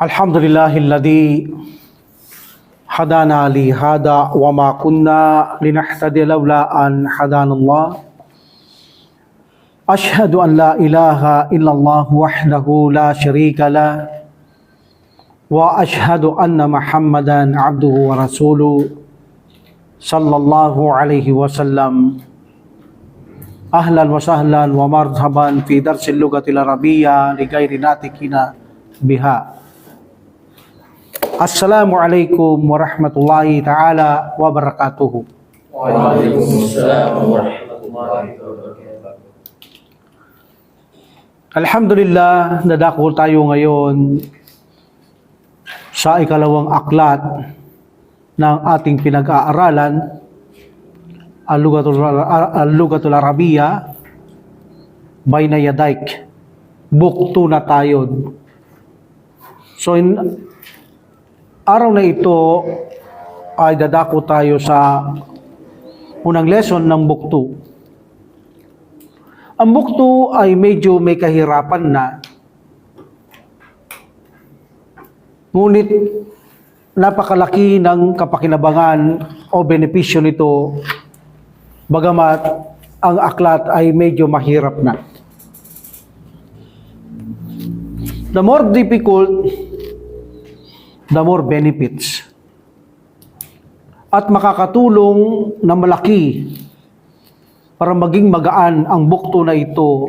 Alhamdulillahilladzi hadana li hada wa ma kunna linahtadiya laula an hadanallah. Ashhadu an la ilaha illallah wahdahu la syarika lah wa ashhadu anna Muhammadan abduhu wa rasuluh sallallahu alaihi wasallam. Ahlan wa sahlan wa marhaban fi darsil lugatil arabiyya li ghairi natikina biha. Assalamualaikum warahmatullahi ta'ala wabarakatuh. Waalaikumsalam warahmatullahi wabarakatuh. Alhamdulillah, nadako tayo ngayon sa ikalawang aklat ng ating pinag-aaralan, Al-Lugatul Arabiyya Bayna Yadayk. Book 2 na tayo. So araw na ito ay dadako tayo sa unang lesson ng book 2. Ang book 2 ay medyo may kahirapan na, ngunit napakalaki ng kapakinabangan o benepisyo nito, bagamat ang aklat ay medyo mahirap na. The more difficult, the more benefits. At makakatulong na malaki para maging magaan ang book 2 na ito,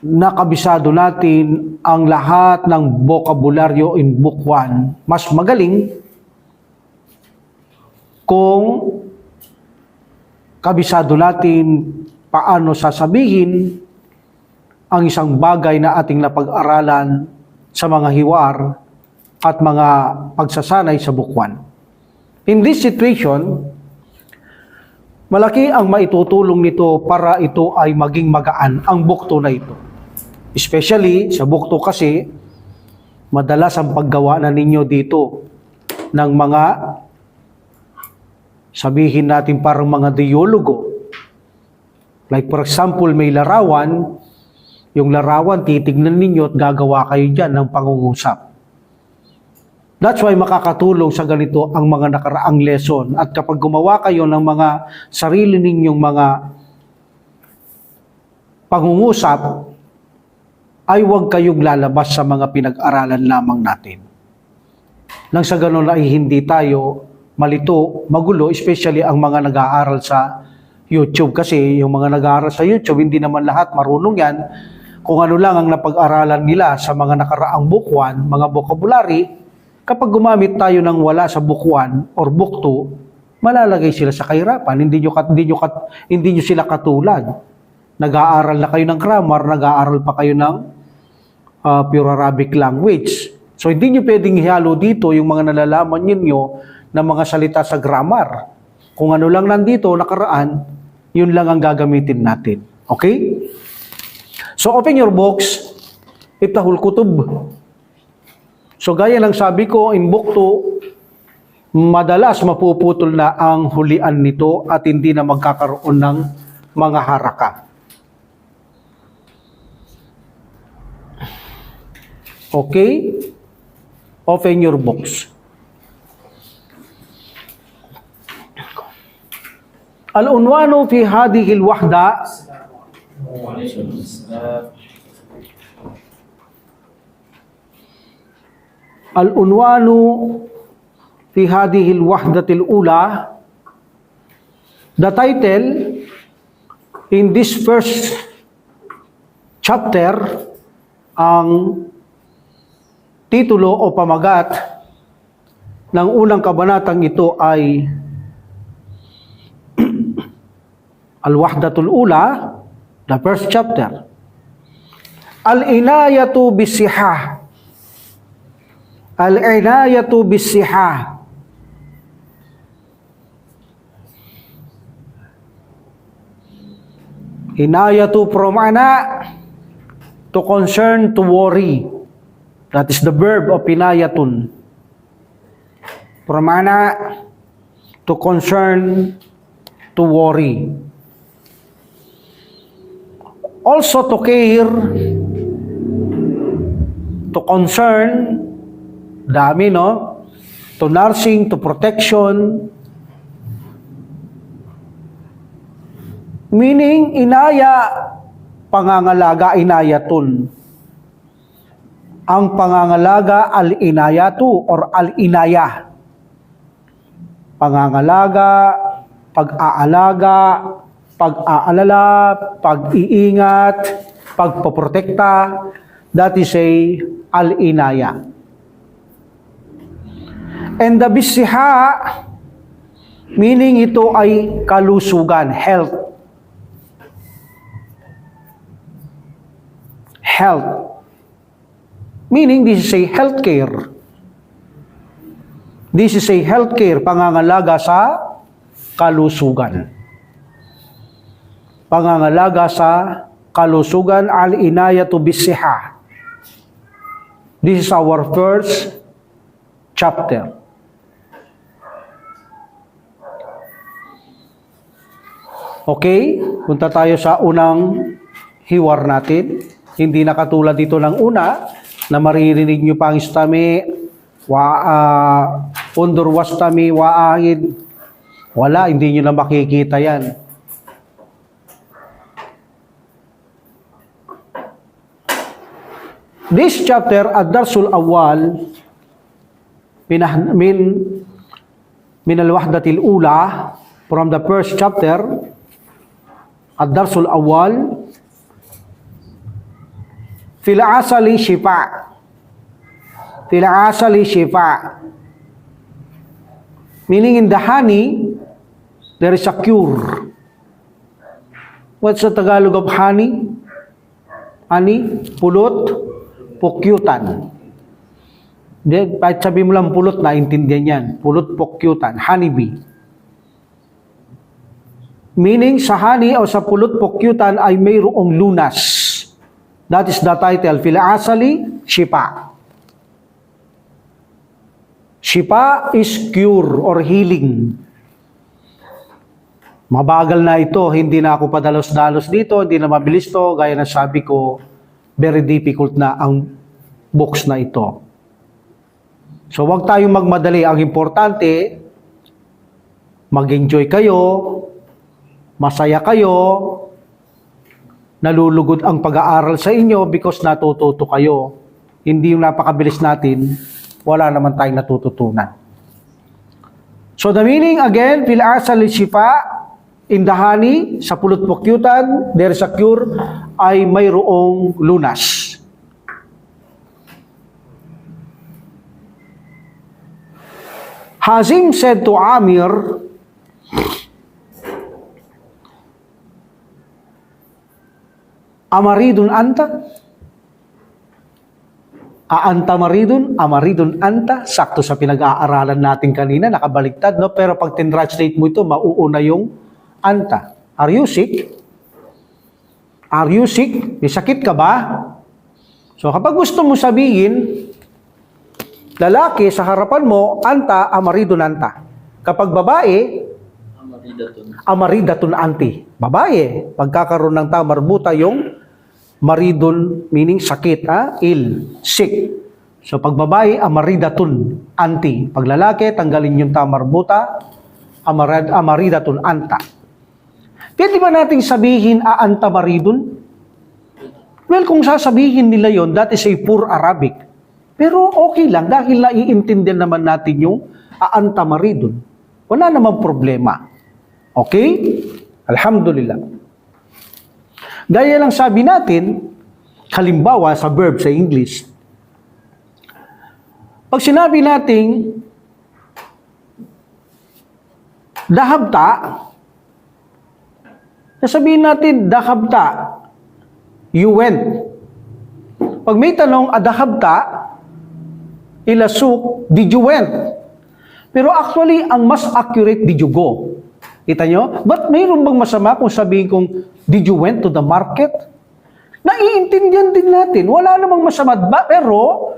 nakabisado natin ang lahat ng bokabularyo in book 1. Mas magaling kung kabisado natin paano sasabihin ang isang bagay na ating napag-aralan sa mga hiwar at mga pagsasanay sa book 1. In this situation, malaki ang maitutulong nito para ito ay maging magaan ang book 2 na ito. Especially sa book 2 kasi, madalas ang paggawa na ninyo dito ng mga, sabihin natin parang mga dialogo. Like for example, may larawan, yung larawan, titignan ninyo at gagawa kayo dyan ng pangungusap. That's why makakatulong sa ganito ang mga nakaraang lesson. At kapag gumawa kayo ng mga sarili ninyong mga pangungusap, ay huwag kayong lalabas sa mga pinag-aralan lamang natin. Nang sa ganun ay hindi tayo malito, magulo, especially ang mga nag-aaral sa YouTube. Kasi yung mga nag-aaral sa YouTube, hindi naman lahat marunong yan. Kung ano lang ang napag-aralan nila sa mga nakaraang book 1, mga vocabulary, kapag gumamit tayo ng wala sa book 1 or book 2, malalagay sila sa kahirapan. Hindi nyo sila katulad. Nag-aaral na kayo ng grammar, nag-aaral pa kayo ng pure Arabic language. So hindi nyo pwedeng ihalo dito yung mga nalalaman ninyo ng mga salita sa grammar. Kung ano lang nandito, nakaraan, yun lang ang gagamitin natin. Okay? So open your books, Iftahul Kutub. So gaya ng sabi ko, in book 2, madalas mapuputol na ang hulian nito at hindi na magkakaroon ng mga haraka. Okay? Open your books. Al-unwanu fi hadhihi al-wahda Al-unwanu fi hadhihi al-wahdati al-ula. The title in this first chapter, ang titulo o pamagat ng unang kabanatang ito ay Al-Wahdatul Ula, the first chapter. Al-inayatu bis-sihah. Al-inayatu bis-sihah. Inayatu from ana, to concern, to worry. That is the verb of inayatun. From ana, to concern, to worry. Also to care to concern, dami, no? To nursing, to protection. Meaning, inaya, pangangalaga, inayatun. Ang pangangalaga, al-inayatu or al-inaya. Pangangalaga, pag-aalaga, pag-aalala, pag-iingat, pagpoprotekta, that is a al-inaya. And the bisiha, meaning ito ay kalusugan, health. Health. Meaning this is a healthcare. This is a healthcare, pangangalaga sa kalusugan. Pangangalaga sa kalusugan, al-inayatu bisiha. This is our first chapter. Okay, punta tayo sa unang hiwar natin. Hindi na katulad dito ng una, na maririnig nyo pang istami, undurwastami, waahid. Wala, hindi nyo na makikita yan. This chapter, Ad-Darsul Awwal, min al-Wahdatil Ula, from the first chapter, Ad-Darsul Awwal, fil asali shifa. Fil asali shifa. Meaning in the honey, there is a cure. What's the Tagalog of honey? Honey, pulot, pukyutan. Kahit sabi mo lang pulot, naintindihan yan. Pulot, pukyutan, honeybee. Meaning sa honey o sa pulot, pukyutan ay mayroong lunas. That is the title, fil asali shifa. Shifa is cure or healing. Mabagal na ito, hindi na ako padalos-dalos dito, hindi na mabilis to, gaya na sabi ko, very difficult na ang books na ito. So wag tayong magmadali, ang importante, mag-enjoy kayo, masaya kayo, nalulugod ang pag-aaral sa inyo because natututo kayo. Hindi yung napakabilis natin, wala naman tayong natututunan. So the meaning again, fil asal shifa, in the honey, sa pulot pukyutan, there is a cure, ay mayroong lunas. Hazim said to Amir, amaridun anta? Aanta maridun? Amaridun anta? Sakto sa pinag-aaralan natin kanina, nakabaliktad, no? Pero pag tin-translate mo ito, mauuna yung anta. Are you sick? Are you sick? May sakit ka ba? So kapag gusto mo sabihin, lalaki sa harapan mo, anta, amaridun anta. Kapag babae, amaridatun anti. Babae, pagkakaroon ng tamarbuta yung maridun, meaning sakit, sick. So pag babae, amaridatun anti. Pag lalaki, tanggalin yung tamarbuta, amaridatun anta. Pwede ba nating sabihin, aanta maridun? Well, kung sasabihin nila yon, that is a poor Arabic. Pero okay lang, dahil naiintindihan naman natin yung aanta maridun. Wala namang problema. Okay? Alhamdulillah. Gaya lang sabi natin, halimbawa sa verb sa English, pag sinabi nating dahabta, sasabihin natin dahabta, you went. Pag may tanong adahabta, ilasuk, did you went? Pero actually, ang mas accurate, did you go? Kita nyo? But mayroon bang masama kung sabihin kong, did you went to the market? Naiintindihan din natin. Wala namang masama ba? Pero,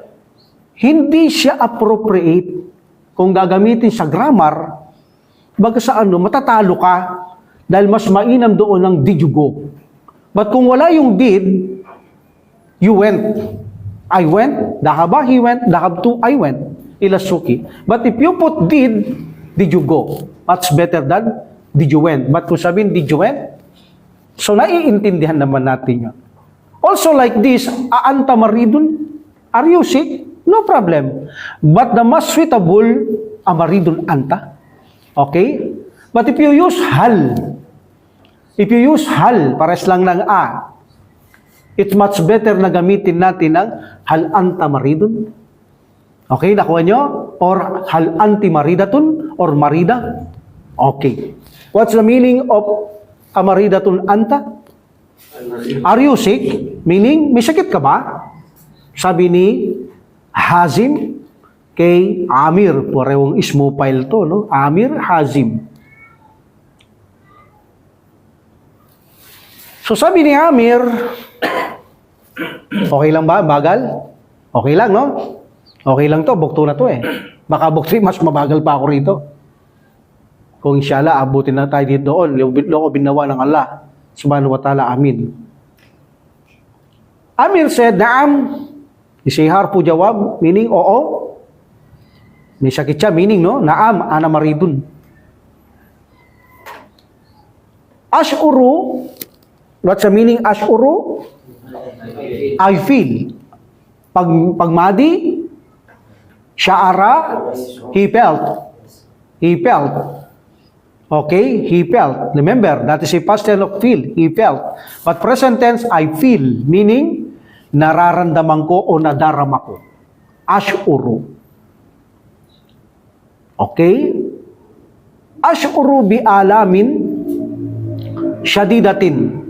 hindi siya appropriate kung gagamitin sa grammar, baga sa matatalo ka dahil mas mainam doon ng did you go. But kung wala yung did, you went. I went, dahaba, he went, dahabtu, I went. Ilasuki. But if you put did you go? Much better than did you went. But kung sabihin, did you went? So, naiintindihan naman natin yun. Also like this, aanta maridun, are you sick? No problem. But the most suitable, amaridun anta. Okay? But if you use hal, pares lang ng a, it's much better na gamitin natin ng hal anta maridun. Okay, nakuha nyo? Or hal anti maridatun or marida? Okay. What's the meaning of amaridatun anta? Are you sick? Meaning, may sakit ka ba? Sabi ni Hazim kay Amir. Parehong ismopile to, no? Amir, Hazim. So sabi ni Amir, okay lang ba? Bagal? Okay lang, no? Okay lang to, bukto na to eh. Baka bukto, mas mabagal pa ako rito. Kung inshallah, abutin na tayo dito doon. Loko binawa ng Allah subhanahu wa ta'ala, amin. Amir said, Naam. Isihar po jawab, meaning oo. May sakit siya, meaning no? Naam, ana maridun. Ash'uru, what's the meaning ash'uru? I feel. Pagmadi, sya'ara, he felt. He felt. Okay, he felt. Remember, that is a past tense of feel. He felt. But present tense, I feel. Meaning, nararamdaman ko o nadarama ko. Ash'uru. Okay? Ash'uru bi alamin syadidatin.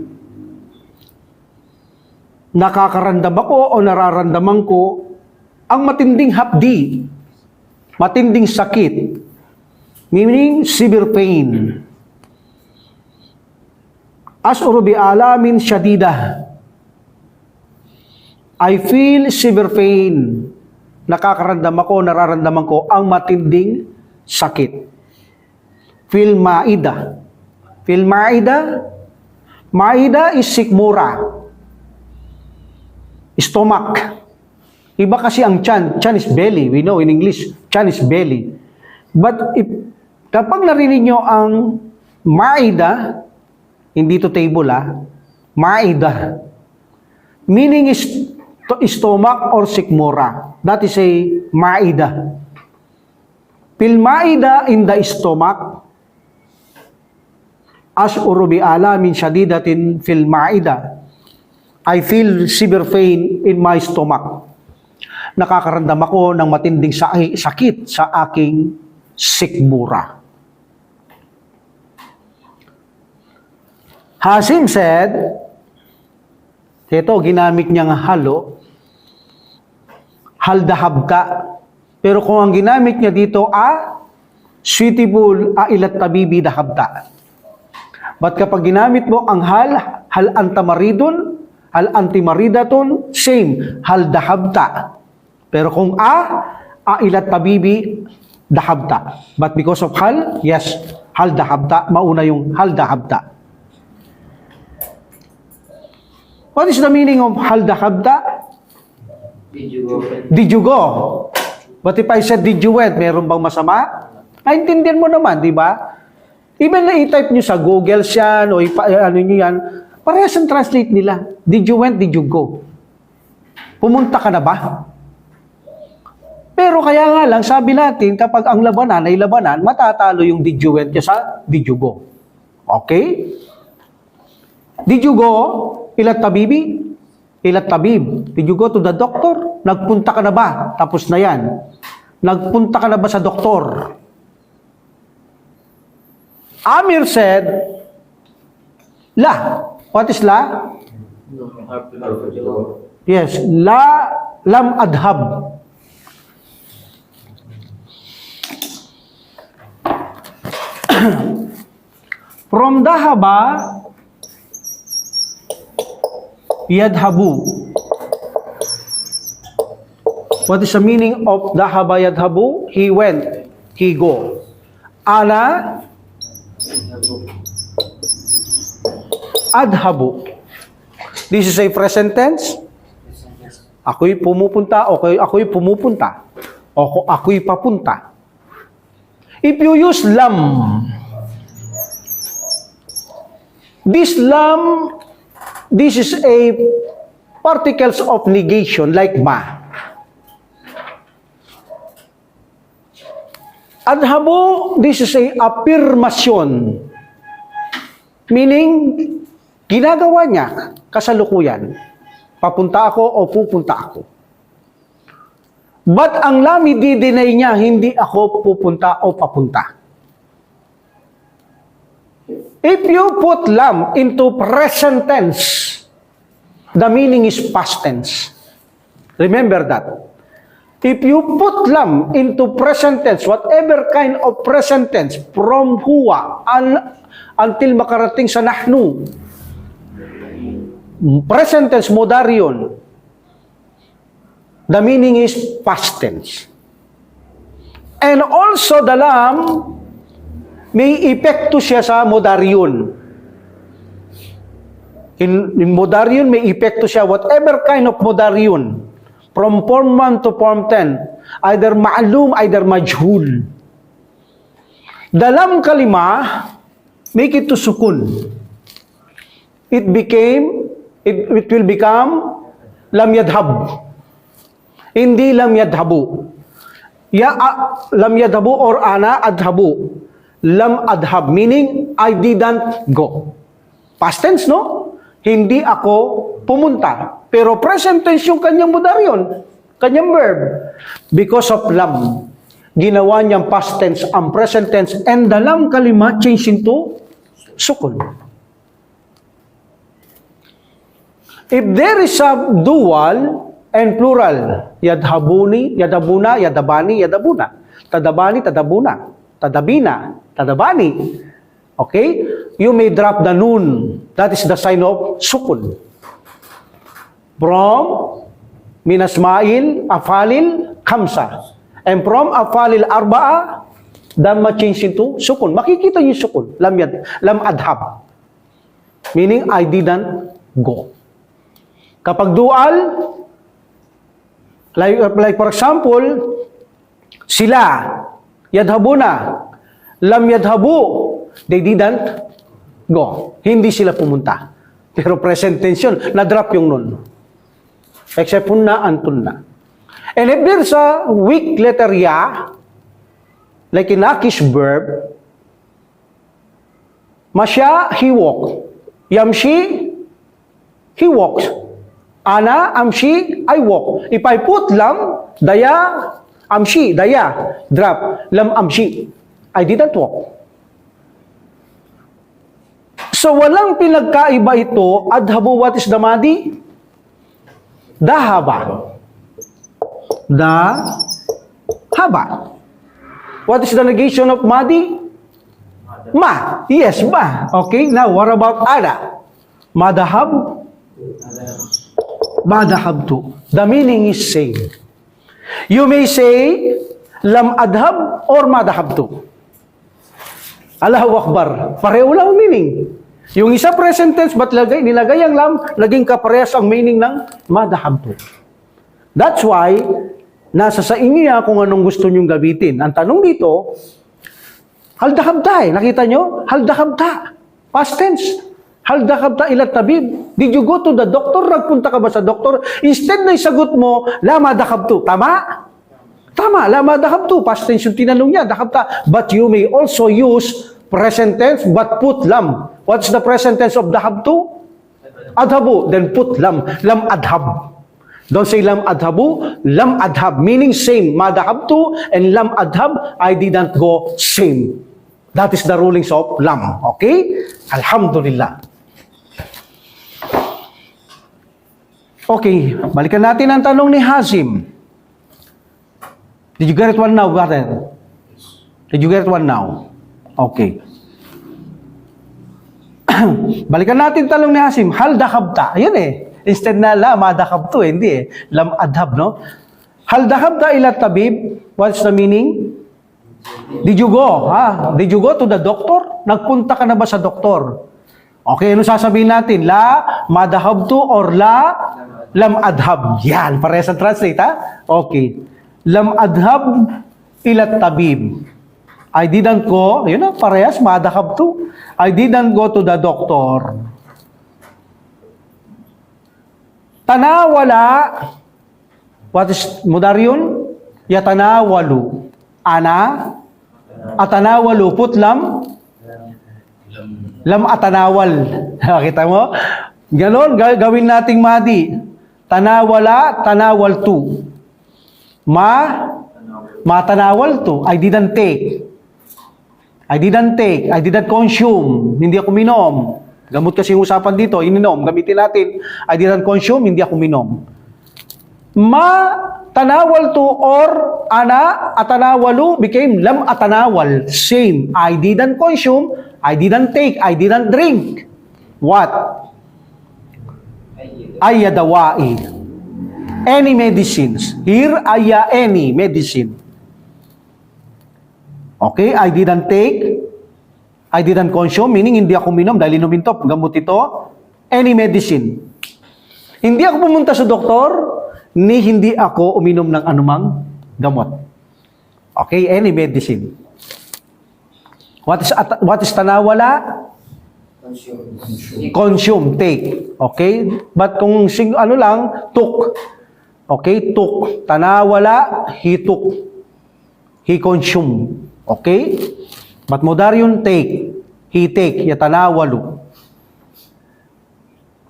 Nakakaramdam ako o nararamdaman ko ang matinding hapdi, matinding sakit. Meaning, severe pain. Ash'uru bi alamin syadidah. I feel severe pain. Nakakaramdam ako, nararamdaman ko ang matinding sakit. Fil maida. Fil maida. Maida is sikmura. Stomach. Iba kasi ang chan. Chan is belly. We know in English, chan is belly. But kapag narinig nyo ang maida, hindi to table maida. Meaning is stomach or sikmura. That is a maida. Fil maida in the stomach. Ash'uru bi alamin shadidatin fil maida. I feel severe pain in my stomach. Nakakaramdam ako ng matinding sakit sa aking sikmura. Hazim said, ito, ginamit niya nga halo, haldahabta. Pero kung ang ginamit niya dito, suitable, ilat tabibi dahabta. But kapag ginamit mo ang hal antamaridun, hal antimaridatun, same, haldahabta. Pero kung ilat tabibi dahabta. But because of hal, yes, haldahabta, mauna yung haldahabta. What is the meaning of haldahabta? Did you go? But if I said, did you went? Meron bang masama? Naintindihan mo naman, di ba? Even na i-type nyo sa Google yan, o ano nyo yan, parehas ang translate nila. Did you went? Did you go? Pumunta ka na ba? Pero kaya nga lang, sabi natin, kapag ang labanan ay labanan, matatalo yung did you went kesa did you go. Okay? Did you go? Ilat tabibi? Ilat tabib? Did you go to the doctor? Nagpunta ka na ba? Tapos na yan. Nagpunta ka na ba sa doktor? Amir said, La. What is la? Yes, la lam adhab. From dahaba, yadhabu. What is the meaning of dahaba yadhabu? He went, he go. Ana adhabu. This is a present tense. Ako'y pumupunta, o ako'y pumupunta, o ako'y papunta. If you use lam, this is a particles of negation like ma. Adhabo, this is a affirmation. Meaning, ginagawa niya kasalukuyan. Papunta ako o pupunta ako. But ang lam, i-deny niya, hindi ako pupunta o papunta. If you put lam into present tense, the meaning is past tense. Remember that. If you put lam into present tense, whatever kind of present tense, from huwa until makarating sa nahnu, present tense modarion, the meaning is past tense. And also the lam, may epekto siya sa modarion. In modarion, may epekto siya, whatever kind of modarion, from form 1 to form 10, either ma'lum, either majhul. Dalam kalimah, make it to sukun. It will become lam yadhab. Hindi lam yadhabu. Lam yadhabu or ana adhabu. Lam adhab, meaning I didn't go. Past tense, no? Hindi ako pumunta. Pero present tense yung kanyang modarion, kanyang verb. Because of lam, ginawa niyang past tense ang present tense, and the lam kalima change into sukun. If there is a dual and plural, yadhabuni, yadabuna, yadabani, yadabuna, tadabani, tadabuna, tadabina, tadabani, okay? You may drop the nun. That is the sign of sukun. From minasmail, afalil, khamsa. And from afalil arba'a, dhamma change into sukun. Makikita niyo sukun. Lam adhab. Meaning, I didn't go. Kapag dual, like for example, sila, yadhabuna, lam yadhabu, they didn't go. Hindi sila pumunta. Pero present tense yun, na-drop yung nun. Except punna and tunna. And if there's a weak letter ya, like in Akish verb, masya, he walk. Yamshi, he walks. Ana, amshi, I walk. If I put lam, daya, amshi, daya, drop, lam amshi. I didn't walk. So walang pinagkaiba ito. Adhabu, what is the madi? Dahaba. Dahaba. What is the negation of madi? Ma. Yes, ma. Okay, now what about ada? Madahab? Madahabtu. The meaning is same. You may say, lam adhab or madahabtu. Allahu Akbar. Pareho lang ang meaning. Yung isa present tense, but nilagay ang lam, naging kaparehas ang meaning ng madahabtu. That's why, nasa sa inyo yan kung anong gusto nyong gabitin. Ang tanong dito, haldahabta eh. Nakita nyo? Haldahabta. Past tense. Haldahabta ila tabib. Did you go to the doctor? Nagpunta ka ba sa doktor? Instead na isagot mo, la madahabtu. Tama? Tama, la madahabtu. Past tense yung tinanong niya, dahabta. But you may also use present tense, but put lam. What's the present tense of dahabtu? Adhabu. Then put lam. Lam adhab. Don't say lam adhabu. Lam adhab. Meaning same. Madahabtu and lam adhab. I didn't go same. That is the rulings of lam. Okay? Alhamdulillah. Okay. Balikan natin ang tanong ni Hazim. Did you get one now, brother? Did you get one now? Okay. Balikan natin talong ni Hasim. Hal dakhabta. Ayun eh. Instead na la madakhabtu, hindi eh. Lam adhab, no? Hal dakhabta ila tabib. What's the meaning? Did you go? Ha? Did you go to the doctor? Nagpunta ka na ba sa doktor? Okay, ano sasabihin natin? La madhabtu or la lam adhab. Yan, parehas ang translate, ha? Okay. Lam adhab ila tabib. I didn't go, yun na, parehas, madhabtu. I didn't go to the doctor. Tanawala, what is mudar yun? Yatanawalu. Ana, atanawalu, putlam, lam atanawal. Kita mo? Ganon, gawin nating madi. Tanawala, tanawal tu. Matanawal tu. I didn't take. I didn't consume. Hindi ako minom. Gamot kasi yung usapan dito, ininom. Gamitin natin. I didn't consume, hindi ako minom. Tanawal tu or ana atanawalu became lam atanawal. Same. I didn't consume, I didn't take, I didn't drink. What? Ayadawai. Any medicines. Here, any medicine. Okay, I didn't take, I didn't consume, meaning hindi ako minom dahil inumin to, gamot ito. Any medicine. Hindi ako pumunta sa doktor, ni hindi ako uminom ng anumang gamot. Okay, any medicine. What is tanawala? Consume, take. Okay? But kung took. Okay, took. Tanawala, he took. He consumed. Okay? But modaryon take. He take. Yatanawalu.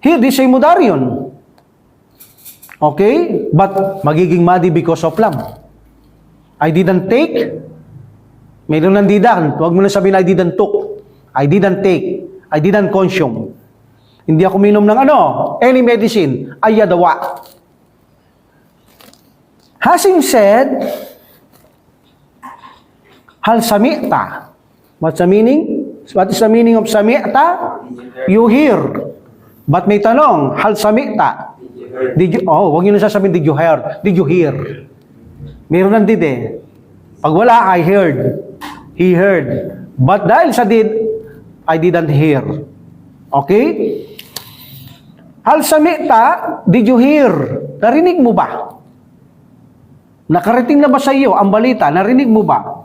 Here, this ay modaryon. Okay? But magiging madi because of lam. I didn't take. Mayroon ng didan. Huwag mo na sabihin, I didn't took. I didn't take. I didn't consume. Hindi ako minom ng any medicine. Ayadawa. Having said, hal sami'ta. What's the meaning? What is the meaning of sami'ta? You hear. But may tanong, hal sami'ta. Huwag nyo na sasabihin, did you hear? Did you hear? Meron ng did eh. Pag wala, I heard. He heard. But dahil sa did, I didn't hear. Okay? Hal sami'ta, did you hear? Narinig mo ba? Nakarating na ba sa iyo ang balita? Narinig mo ba?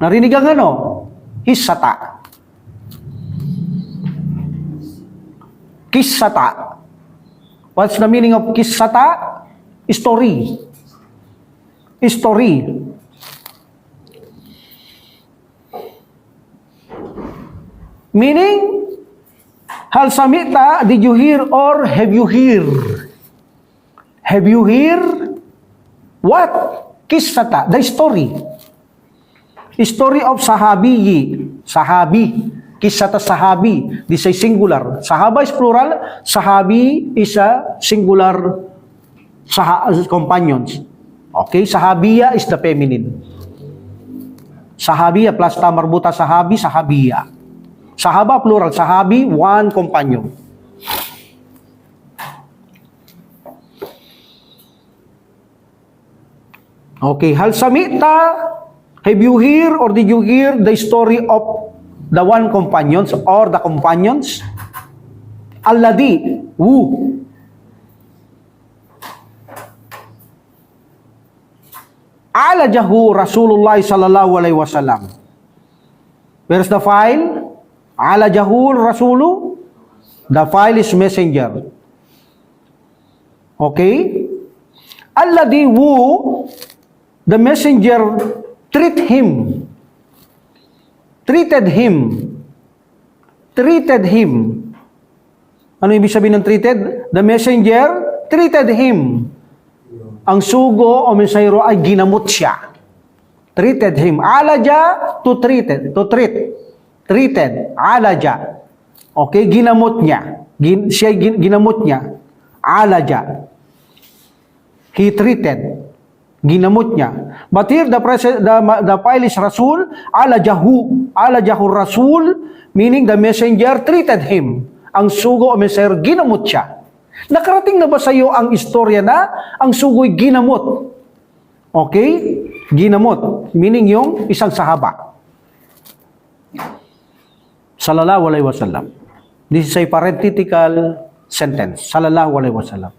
Narinig ang Hisata. Kisata. What's the meaning of kisata? Story. Story. Meaning, hal samita, did you hear or have you hear? Have you hear? What? Kisata, the story. Story of sahabi. Sahabi. Kisata sahabi. This is singular. Sahaba is plural. Sahabi is a singular companions. Okay? Sahabiya is the feminine. Sahabiya plus ta marbuta sahabi, sahabiya. Sahaba plural. Sahabi, one companion. Okay. Hal samita, have you hear or did you hear the story of the one companions or the companions? Alladhi, who? Alajahu Rasulullah sallallahu alaihi wasallam. Where's the file? Alajahu Rasulu. The file is messenger. Okay? Alladhi, who the messenger treated him. Ano ibig sabihin ng treated? The messenger treated him. Ang sugo o mensahero ay ginamot siya. Treated him. Alaja, to treat. Treated. Alaja. Okay, ginamot niya. Siya ginamot niya. Alaja. He treated. Ginamot niya. But here, the file is Rasul. Alajahu Rasul, meaning the messenger treated him. Ang sugo o mensahero, ginamot siya. Nakarating na ba sa iyo ang istorya na ang sugo'y ginamot? Okay? Ginamot. Meaning yung isang sahaba. Sallallahu alaihi wasallam. This is a parenthetical sentence. Sallallahu alaihi wasallam.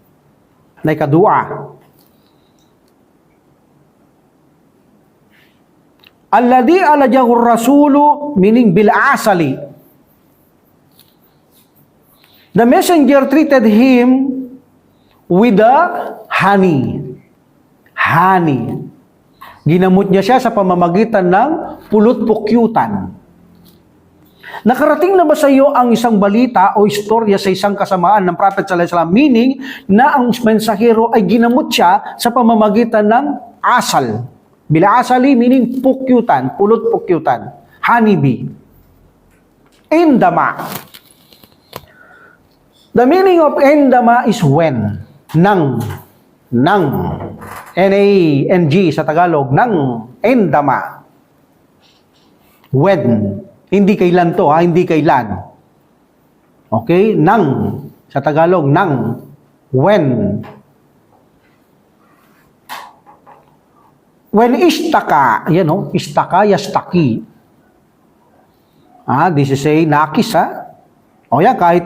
Na ikadua. Alladhi alajahu rasulu, meaning bil asali. The messenger treated him with the honey. Honey. Ginamot niya siya sa pamamagitan ng pulot-pukyutan. Nakarating na ba sa iyo ang isang balita o istorya sa isang kasamaan ng Prophet sallallahu alaihi wasallam, meaning na ang mensahero ay ginamot siya sa pamamagitan ng asal. Bila asali, meaning pukyutan, pulot-pukyutan, honeybee. Endama. The meaning of endama is when. Nang. N-A-N-G sa Tagalog. Nang. Endama. When. Hindi kailan to, hindi kailan. Okay? Nang. Sa Tagalog, nang. When. When istaka, yan o, istaka, yastaki. This is a nakis, O yan, kahit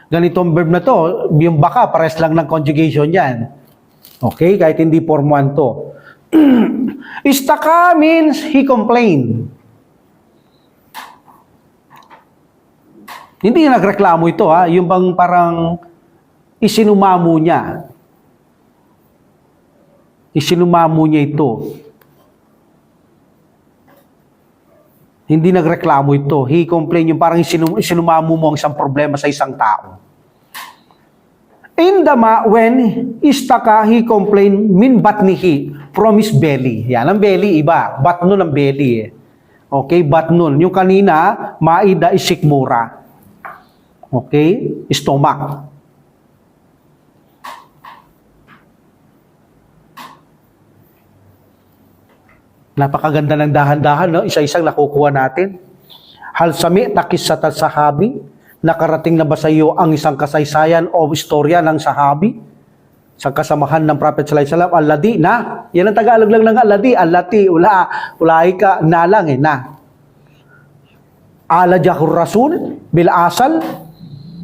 ganitong verb na to, yung baka, pares lang ng conjugation yan. Okay, kahit hindi form 1 to. Istaka means he complained. Hindi nagreklamo ito, yung bang parang isinumamo niya. Isinumamo niya ito. Hindi nagreklamo ito. He complained, yung parang isinumamo mo ang isang problema sa isang tao. Indama, when istaka, he complained, min batnihi, from his belly. Yan, ang belly, iba. Batnun ang belly. Okay, batnun. Yung kanina, maida is sikmura. Okay, stomach. Napakaganda ng dahan-dahan, no? Isa-isang nakukuha natin. Hal sami takis sa sahabi, nakarating na ba sa iyo ang isang kasaysayan o istorya ng sahabi? Sa kasamahan ng Prophet sallallahu alaihi wasallam, alladhi na. Yan ang Tagalog lang ng alladhi, allati, ulai ka, na lang na. Alajahur rasul, bil asal,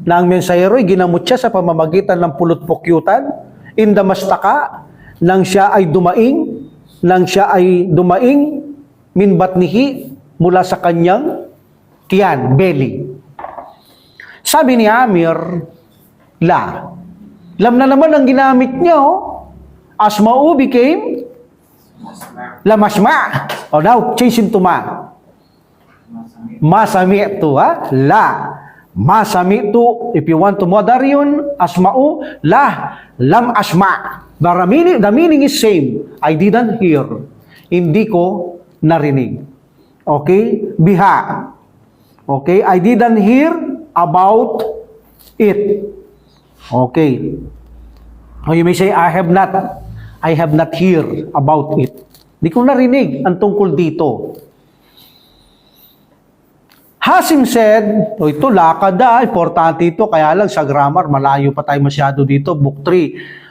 na ang mensahero'y ginamot siya sa pamamagitan ng pulot-pukyutan, indamastaka, nang siya ay dumaing, min batnihi, mula sa kanyang tiyan, belly. Sabi ni Amir, lam na naman ang ginamit niya, Asma'u became lamasma. Now, change into ma. Masami'tu, Masami'tu, if you want to modern yun, Asma'u, lam asma'. The meaning is same. I didn't hear. Hindi ko narinig. Okay? Biha. Okay? I didn't hear about it. Okay. Or you may say, I have not hear about it. Hindi ko narinig ang tungkol dito. Hasim said, ito lakada, importante ito, kaya lang sa grammar, malayo pa tayo masyado dito, book 3.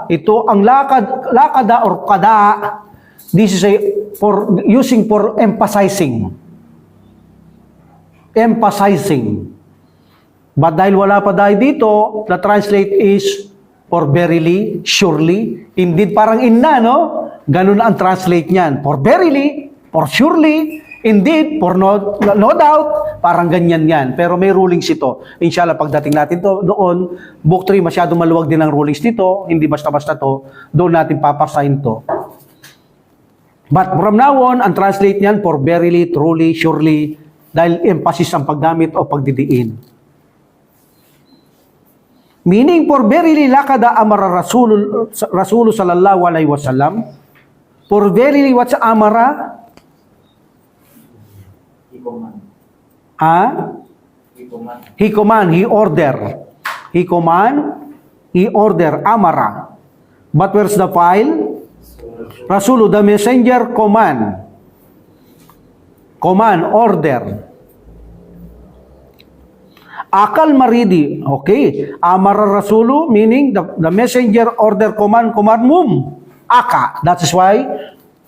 Ito ang lakada or kada, this is using for emphasizing. Emphasizing. But dahil wala pa dahil dito, the translate is for verily, surely, indeed, parang inna, no? Ganun ang translate niyan. For verily, for surely, indeed, for no doubt, parang ganyan yan. Pero may rulings ito. Inshallah, pagdating natin to doon, book 3, masyado maluwag din ang rulings dito. Hindi basta-basta to. Doon natin papasahin to. But from now on, ang translate niyan for verily, truly, surely, dahil emphasis ang paggamit o pagdidiin. Meaning, for verily, lakada amara Rasulu sallallahu alaihi wasallam. For verily, what's amara? He command, he order. He command, he order, amara. But where's the file? Rasulu, the messenger, command. Command, order. Akal maridi, okay. Amara Rasulu, meaning the messenger, order, command mum. Aka, that is why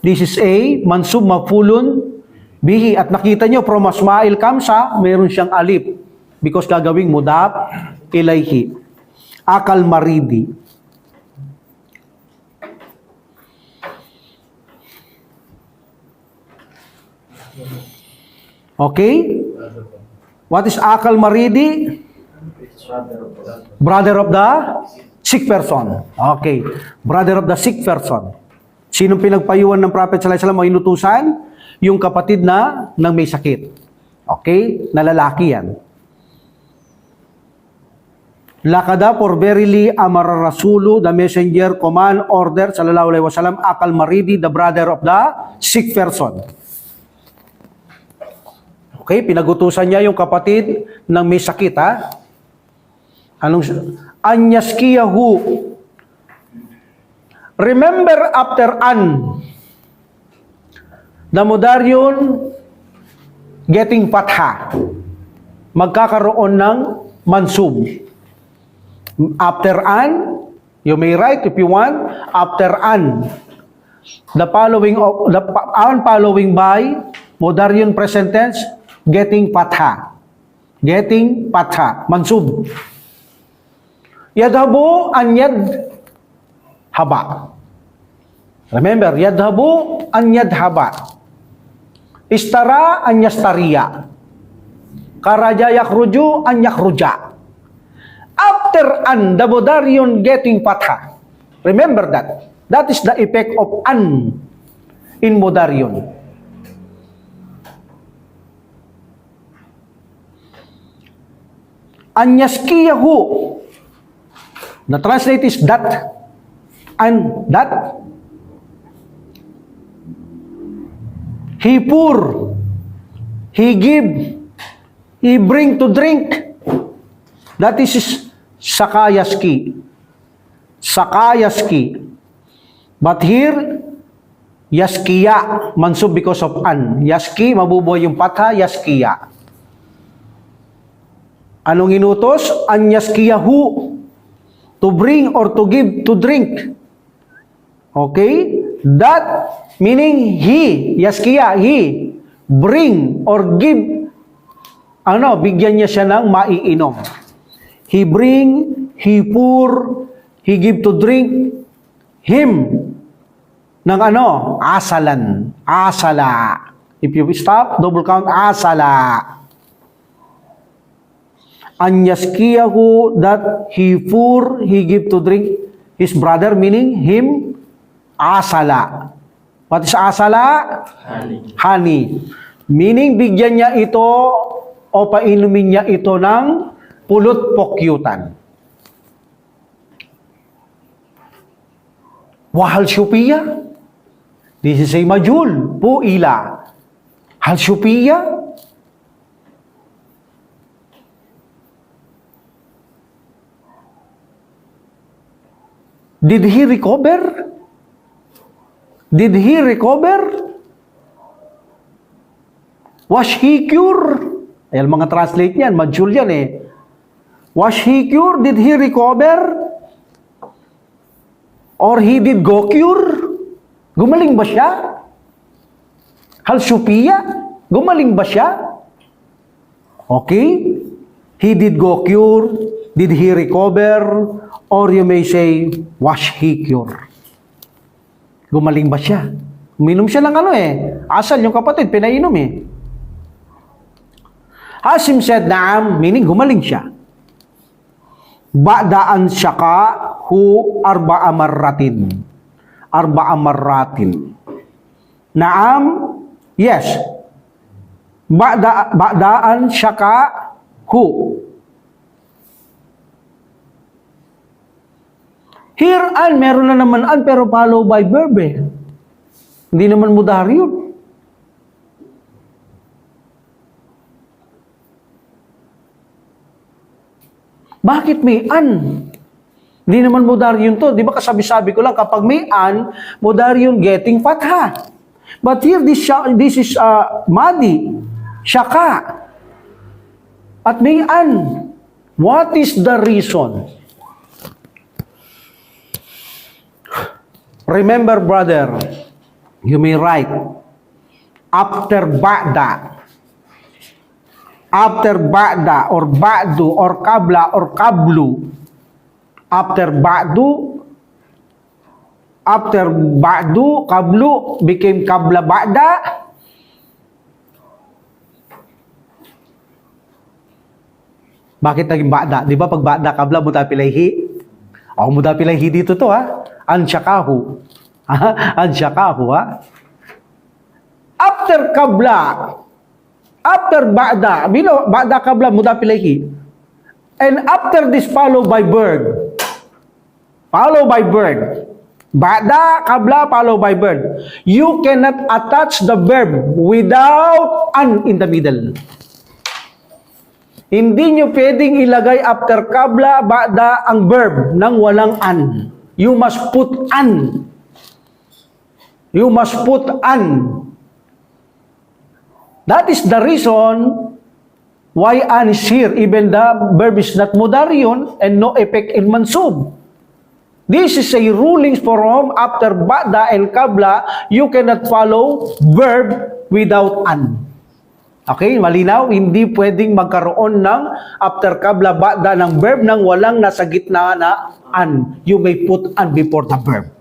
this is a mansub mafulun bihi. At nakita nyo, from Asma'il Kamsa, mayroon siyang alif. because gagawing mudaf ilayhi. Akal maridi. Okay? What is akal maridi? Brother of the sick person. Okay. Brother of the sick person. Sinong pinagpayuhan ng Prophet sallallahu alaihi wasallam o inutusan? Yung kapatid na ng may sakit. Okay? Na lalaki yan. Lakada, for verily amara rasulu, the messenger, command, order, sallallahu alaihi wasallam, akal maridi, the brother of the sick person. Okay? Pinagutusan niya yung kapatid ng may sakit, ha? Anyaskiyahu. Remember after an, the mudaryon getting fatha. Magkakaroon ng mansub. After an, you may write if you want, after an. The following by mudaryon present tense, getting fatha. Getting fatha. Mansub. Yadhabu an yadhaba. Remember, yadhabu an yadhaba. Istara an yastariya. Karaja yakhruju an yakhruja. After an, the mudaryon getting fatha. Remember that. That is the effect of an in mudaryon. Anyaskiyahu. The translate is that. And that. He pour. He give. He bring to drink. That is sakayaski. Sakayaski. But here, yaskiya. Mansub because of an. Yaski, mabubuhay yung patha, yaskiya. Anong inutos? Anyaskiyahu. To bring or to give to drink. Okay? That meaning he, yaskiya, he bring or give, bigyan niya siya ng maiinom. He bring, he pour, he give to drink him ng asalan. Asala. If you stop, double count, asala. Anyaskiyahu, that he pour, he give to drink his brother, meaning him, asala. What is asala? Honey. Honey. Meaning, bigyan niya ito o painumin niya ito ng pulot pokyutan. Wahal syupiya. This is a majul. Puila. Hal syupiya. Did he recover? Did he recover? Was he cured? Ayan mga translate niyan, majul yan eh. Was he cured? Did he recover? Or he did go cure? Gumaling ba siya? Hal syupiya? Gumaling ba siya? Okay? He did go cure? Did he recover? Or you may say, was he cure? Gumaling ba siya? Uminom siya ng asal yung kapatid, pinainom eh. Hasim said, naam, meaning gumaling siya. Ba'daan syaka hu arba'a marratin. Arba'a marratin. Naam, yes. Ba'daan syaka hu. Here an, meron na naman an, pero follow by verb eh. Hindi naman mudahar yun. Bakit may an? Hindi naman mudahar yun to. Di ba kasabi-sabi ko lang, kapag may an, mudahar yun getting fatha. But here, this is madi, syaka. At may an. What is the reason? Remember, brother, you may write, after ba'da, after ba'da or ba'du or qabla or qablu, after ba'du, qablu became qabla ba'da. Bakit naging ba'da? Di ba pag ba'da qabla mudapilayhi? O mudapilayhi dito to ha. Ansyakahu. Ansyakahu ha. After qabla, after ba'da, bilo ba'da qabla mudapilayhi. And after this followed by verb. Followed by verb. Ba'da qabla followed by verb. You cannot attach the verb without an in the middle. Hindi nyo pwedeng ilagay after qabla, ba'da ang verb nang walang an. You must put an. You must put an. That is the reason why an is here, even the verb is not mudariun and no effect in mansub. This is a ruling from after ba'da and qabla, you cannot follow verb without an. Okay, malinaw? Hindi pwedeng magkaroon ng after qabla ba'da ng verb nang walang nasa gitna na an. You may put an before the verb.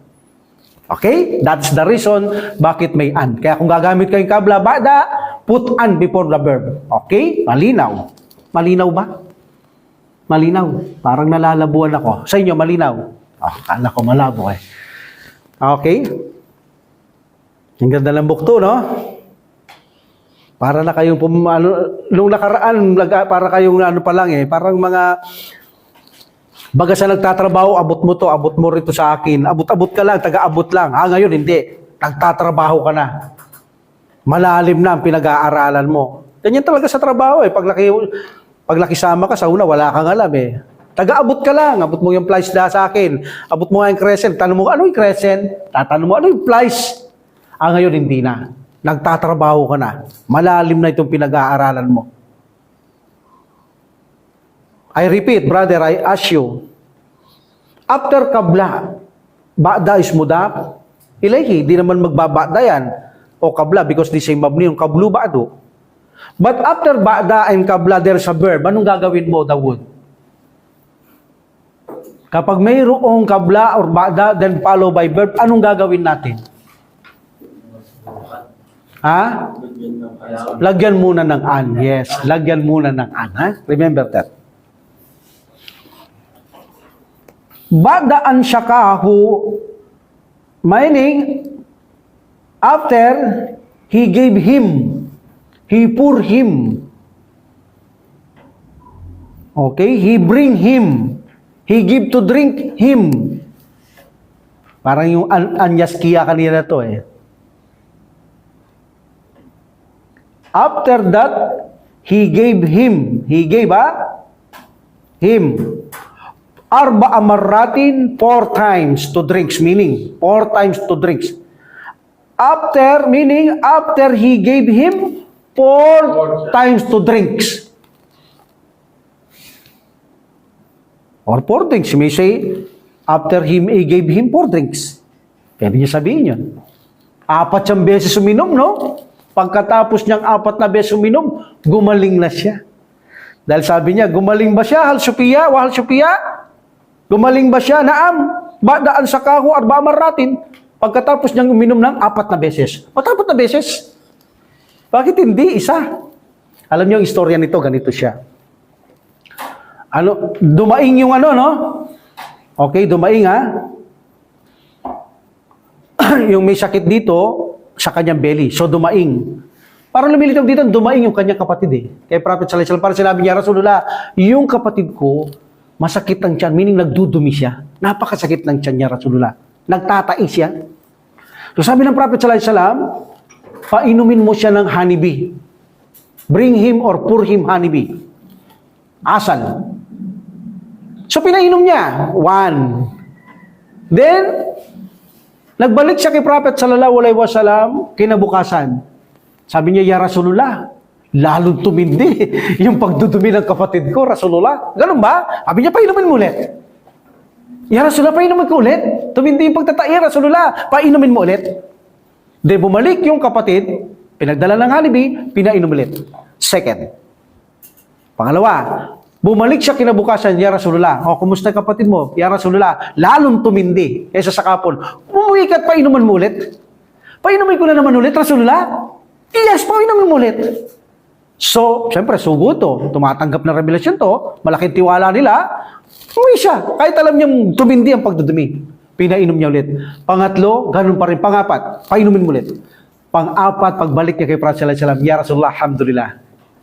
Okay? That's the reason bakit may an. Kaya kung gagamit kayong qabla ba'da, put an before the verb. Okay? Malinaw. Malinaw ba? Malinaw. Parang nalalabuan ako. Sa inyo, malinaw. Kala ko malabo eh. Okay? Ang ganda ng bukto, no? Para na kayong nung nakaraan, para kayong ano pa lang eh, parang mga baga sa nagtatrabaho, abot mo to, abot mo rito sa akin, abot-abot ka lang, taga-abot lang. Ngayon hindi, nagtatrabaho ka na. Malalim na ang pinag-aaralan mo. Ganyan talaga sa trabaho eh, pag nakisama ka sa una, wala kang alam eh. Taga-abot ka lang, abot mo yung plies na sa akin, abot mo nga yung crescent, tanong mo, ano yung crescent? Tatanong mo, ano yung plies? Ngayon hindi na. Nagtatrabaho ka na. Malalim na itong pinag-aaralan mo. I repeat, brother, I ask you, after qabla, ba'da is mudaf, ilayhi, di naman magbaba'da yan, o qabla, because the same mabni yung qablu ba'du. But after ba'da and qabla, there's a verb. Anong gagawin mo, Dawood? Kapag mayroong qabla or ba'da, then follow by verb, anong gagawin natin? Ha? Lagyan muna ng an. Yes, lagyan muna ng an. Ha? Remember that. Ba'da an syakahu, meaning, after he gave him, he pour him. Okay? He bring him. He give to drink him. Parang yung anyaskiya kanina to eh. After that, he gave him. He gave him. Arba'a marratin, 4 times to drinks. Meaning, 4 times to drinks. After, meaning, after he gave him 4 times to drinks. Or 4 drinks. You may say, after he gave him 4 drinks. Pwede niya sabihin yun. 4 siyang beses uminom, no? Pagkatapos niyang 4 na beses uminom, gumaling na siya. Dahil sabi niya, gumaling ba siya? Hal Sophia? Wahal Sophia? Gumaling ba siya? Naam. Ba'da an syakahu arba'a marratin. Pagkatapos niyang uminom ng 4 na beses. 4 na beses? Bakit hindi? Isa. Alam niyo ang istorya nito, ganito siya. Dumaing yung no? Okay, dumaing ha. Yung may sakit dito, sa kanyang belly. So, dumaing. Parang lumilitaw dito, dumaing yung kanyang kapatid eh. Kaya Prophet Sallallahu Alaihi Wasallam, parang sinabi niya, Rasulullah, yung kapatid ko, masakit ang tiyan, meaning nagdudumi siya. Napakasakit ng tiyan niya, Rasulullah. Nagtatais siya. So, sabi ng Prophet Sallallahu Alaihi Wasallam, painumin mo siya ng honeybee. Bring him or pour him honeybee. Asal. So, pinainom niya. 1. Then, nagbalik siya kay Prophet sallallahu alaihi wasallam kinabukasan. Sabi niya, Ya Rasulullah, lalong tumindi yung pagdudumi ng kapatid ko, Rasulullah. Ganun ba? Sabi niya, painumin mo ulit. Ya Rasulullah, painumin ko ulit. Tumindi yung pagtatai, Rasulullah, painumin mo ulit. De bumalik yung kapatid, pinagdala ng honeybee, pinainom ulit. Second. Pangalawa, bumalik siya kinabukasan, Ya Rasulullah. O, kumusta kapatid mo? Ya Rasulullah, lalong tumindi. Kesa sa kapon, umuwi ka at painuman mo ulit. Painumin ko na naman ulit, Rasulullah. Yes, painumin mo ulit. So, siyempre, sugo to. Tumatanggap na revelasyon to. Malaking tiwala nila. Umuwi siya. Kahit alam niyang tumindi ang pagdudumi. Pinainom niya ulit. Pangatlo, ganun pa rin. Pangapat, painumin mo ulit. Pang-apat, pagbalik niya kay Prophet sallallahu alaihi wasallam, Ya Rasulullah, alhamdulillah,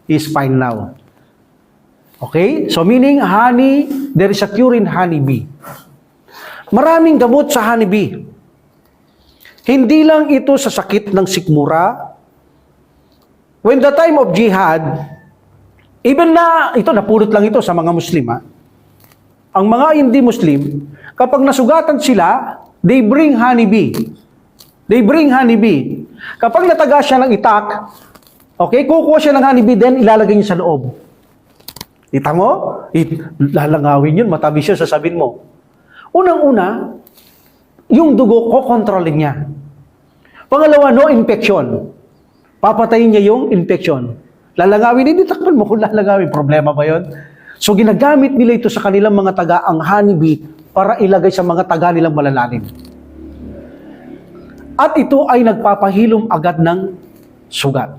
he's fine now. Okay? So meaning, honey, there is a cure in honeybee. Maraming gamot sa honeybee. Hindi lang ito sa sakit ng sikmura. When the time of jihad, even na, ito, napulot lang ito sa mga Muslim, ha? Ang mga hindi Muslim, kapag nasugatan sila, they bring honeybee. They bring honeybee. Kapag nataga siya ng itak, okay, kukuha siya ng honeybee, then ilalagay niya sa loob. Kita mo? Lalangawin yun, matamis siya, sasabihin mo. Unang-una, yung dugo, kokontrolin niya. Pangalawa, no infection. Papatayin niya yung infection. Lalangawin, hindi takpan mo kung lalangawin. Problema ba yun? So, ginagamit nila ito sa kanilang mga taga, ang honeybee, para ilagay sa mga taga nilang malalalim. At ito ay nagpapahilom agad ng sugat.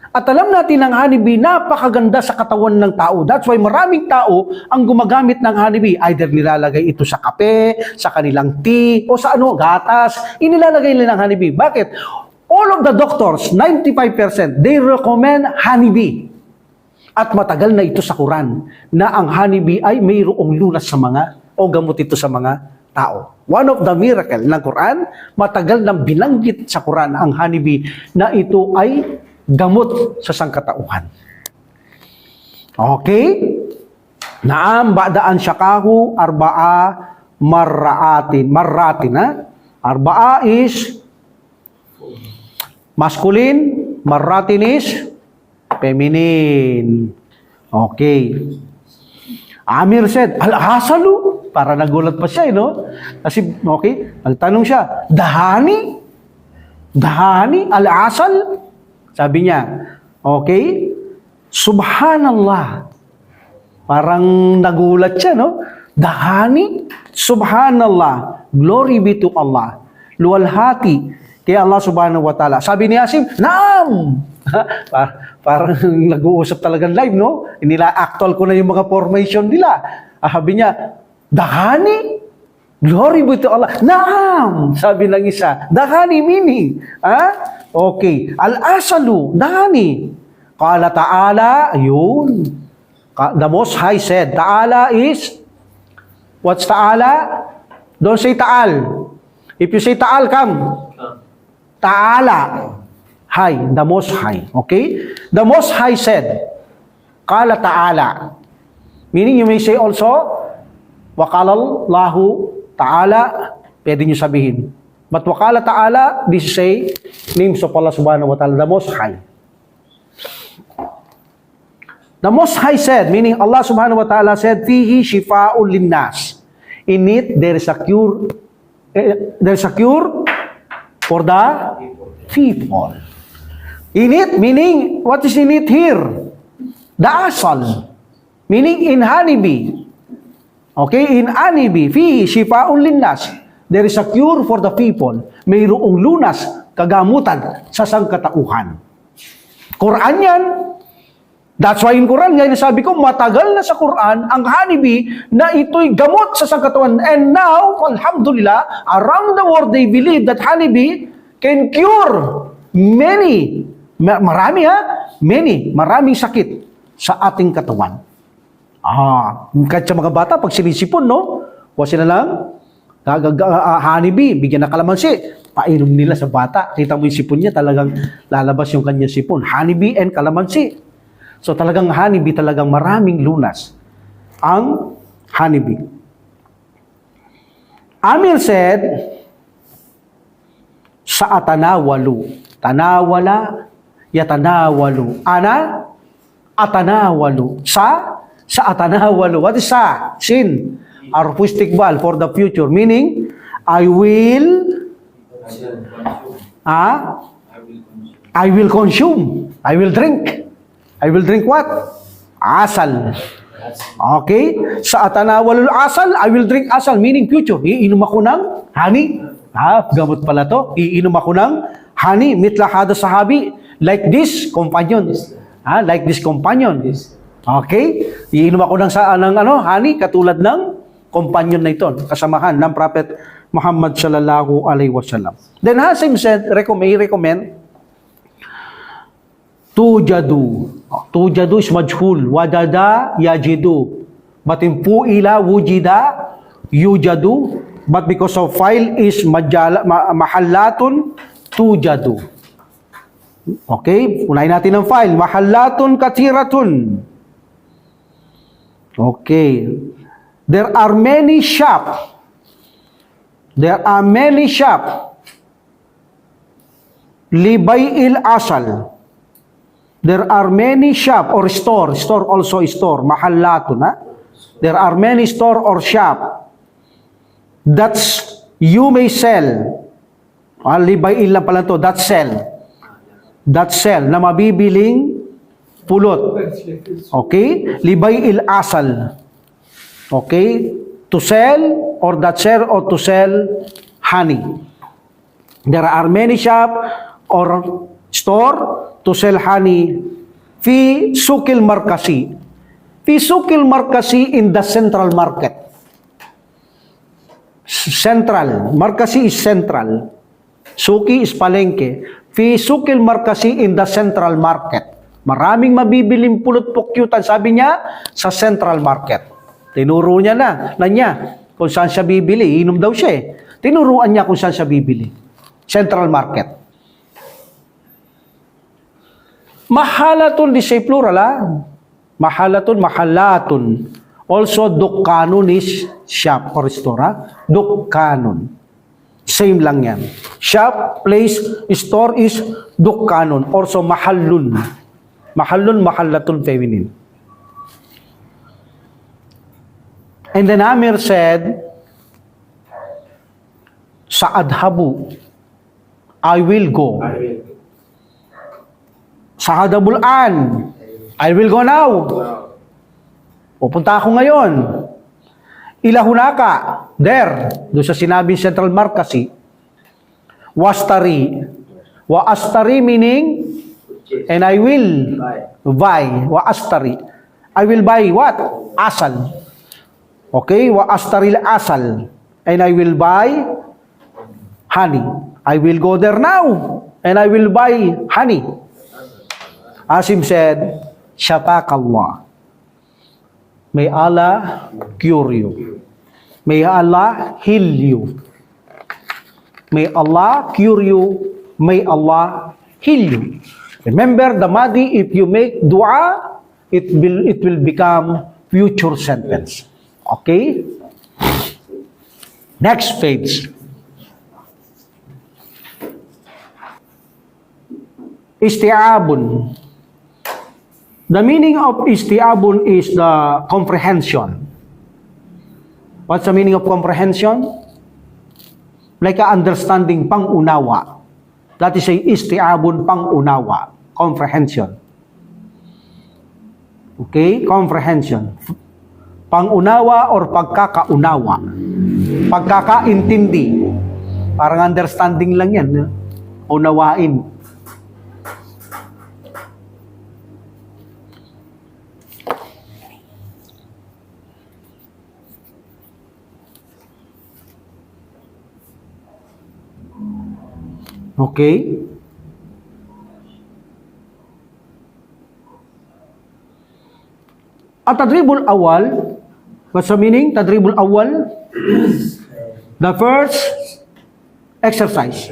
At alam natin ang honeybee, napakaganda sa katawan ng tao. That's why maraming tao ang gumagamit ng honeybee. Either nilalagay ito sa kape, sa kanilang tea, o sa gatas. Inilalagay nila ng honeybee. Bakit? All of the doctors, 95%, they recommend honeybee. At matagal na ito sa Quran, na ang honeybee ay mayroong lunas sa mga, o gamot ito sa mga tao. One of the miracle ng Quran, matagal nang binanggit sa Quran ang honeybee na ito ay gamot sa sangkatauhan. Okay? Naam ba'daan syakahu arba'a marratin. Marratin, ha? Arba'a is masculine, marratin is feminine. Okay. Amir said, al-hasalu. Para nagulat pa siya, no? Kasi, okay, nagtanong siya, dahani? Dahani? Al-asal? Sabi niya, okay, subhanallah. Parang nagulat siya, no? Dahani? Subhanallah. Glory be to Allah. Luwalhati kay Allah subhanahu wa ta'ala. Sabi ni Asim, naam! Parang nag-uusap talagang live, no? Inila actual ko na yung mga formation nila. Sabi niya, dahani? Glory be to Allah. Naam! Sabi ng isa. Dahani meaning. Ha? Okay. Al-asalu. Dahani. Qala ta'ala. Ayun. The Most High said. Ta'ala is, what's ta'ala? Don't say ta'al. If you say ta'al, come. Ta'ala. High. The Most High. Okay? The Most High said. Qala ta'ala. Meaning you may say also, Waqalallahu ta'ala, pwede nyo sabihin. But waqala ta'ala, this is say, names of Allah subhanahu wa ta'ala, the Most High. The Most High said, meaning Allah subhanahu wa ta'ala said, Fihi shifa'un linnas. In it, there is a cure, for the people. In it, meaning, what is in it here? The asal. Meaning in honeybee. Okay, in honeybee, fihi shifa'un linnas. There is a cure for the people. Mayroong lunas, kagamutan sa sangkatauhan. Quran yan. That's why in Quran, ngayon sabi ko, matagal na sa Quran ang honeybee na ito'y gamot sa sangkatauhan. And now, alhamdulillah, around the world they believe that honeybee can cure maraming sakit sa ating katawan. Kahit sa mga bata, pag sinisipon, no? Huwag sila lang, honeybee, bigyan ng kalamansi, painom nila sa bata. Kita mo yung sipon niya, talagang lalabas yung kanyang sipon. Honeybee and kalamansi. So talagang honeybee, talagang maraming lunas ang honeybee. Amir said, sa atanawalu, tanawala, yatanawalu, ana, atanawalu, sa atanawalu. What is sa? Sin. Arfu istiqbal for the future. Meaning, I will consume. I will drink. I will drink what? Asal. Okay? Sa atanawalul asal, I will drink asal, meaning future. Iinom ako ng honey. Gamot pala to. Iinom ako ng honey. Mitla hada sahabi. Like this, companion. Like this companion. Okay? Iinom ako ng honey, katulad ng companion na ito, kasamahan ng Prophet Muhammad sallallahu alaihi wasallam. Then Hasim said, recommend tujadu. Tujadu is majhul. Wajada yajidu. But in pu'ila wujida yujadu. But because of file is mahallatun tujadu. Okay? Unahin natin ang file. Mahallatun katiratun. Okay. There are many shop. There are many shop. Libayil asal. There are many shop or store. Store also is store. Mahallatun. There are many store or shop. That's you may sell. Libayil lang pala to. That sell. That sell. Na mabibiling pulot. Okay? Libayil asal. Okay? To sell or that sell or to sell honey. There are many shop or store to sell honey. Fi sukil markasi. Fi sukil markasi in the central market. Central. Markasi is central. Suki is palengke. Fi sukil markasi in the central market. Maraming mabibiling pulot pukyutan, sabi niya, sa central market. Tinuro niya na niya kung saan siya bibili. Inom daw siya eh. Tinuruan niya kung saan siya bibili. Central market. Mahalatun, di say plural Mahalatun, mahalatun. Also, dukkanun is shop or store. Dukkanun. Same lang yan. Shop, place, store is dukkanun. Also, mahallun. Mahallun, mahalatun, feminine. And then Amir said, sa adhabu, I will go. Sa hadabulan, I will go now. Pupunta ako ngayon. Ilahunaka, there, doon sa sinabing Central Markasi. Wastari. Waastari meaning, and I will buy. Waastari. I will buy what? Asal. Okay, wa astaril asal, and I will buy honey. I will go there now, and I will buy honey. Asim said, Shafakallah. May Allah cure you. May Allah heal you. May Allah cure you. May Allah heal you. Remember the Mahdi, if you make dua, it will become future sentence. Okay? Next page. Isti'abun. The meaning of isti'abun is the comprehension. What's the meaning of comprehension? Like a understanding, pang-unawa. That is a isti'abun, pang-unawa. Comprehension. Okay? Comprehension. Pang-unawa or pagkakaunawa. Pagkakaintindi. Parang understanding lang yan. Unawain. Okay? At tadribul awal, what's the meaning? Tadribul awal? The first exercise.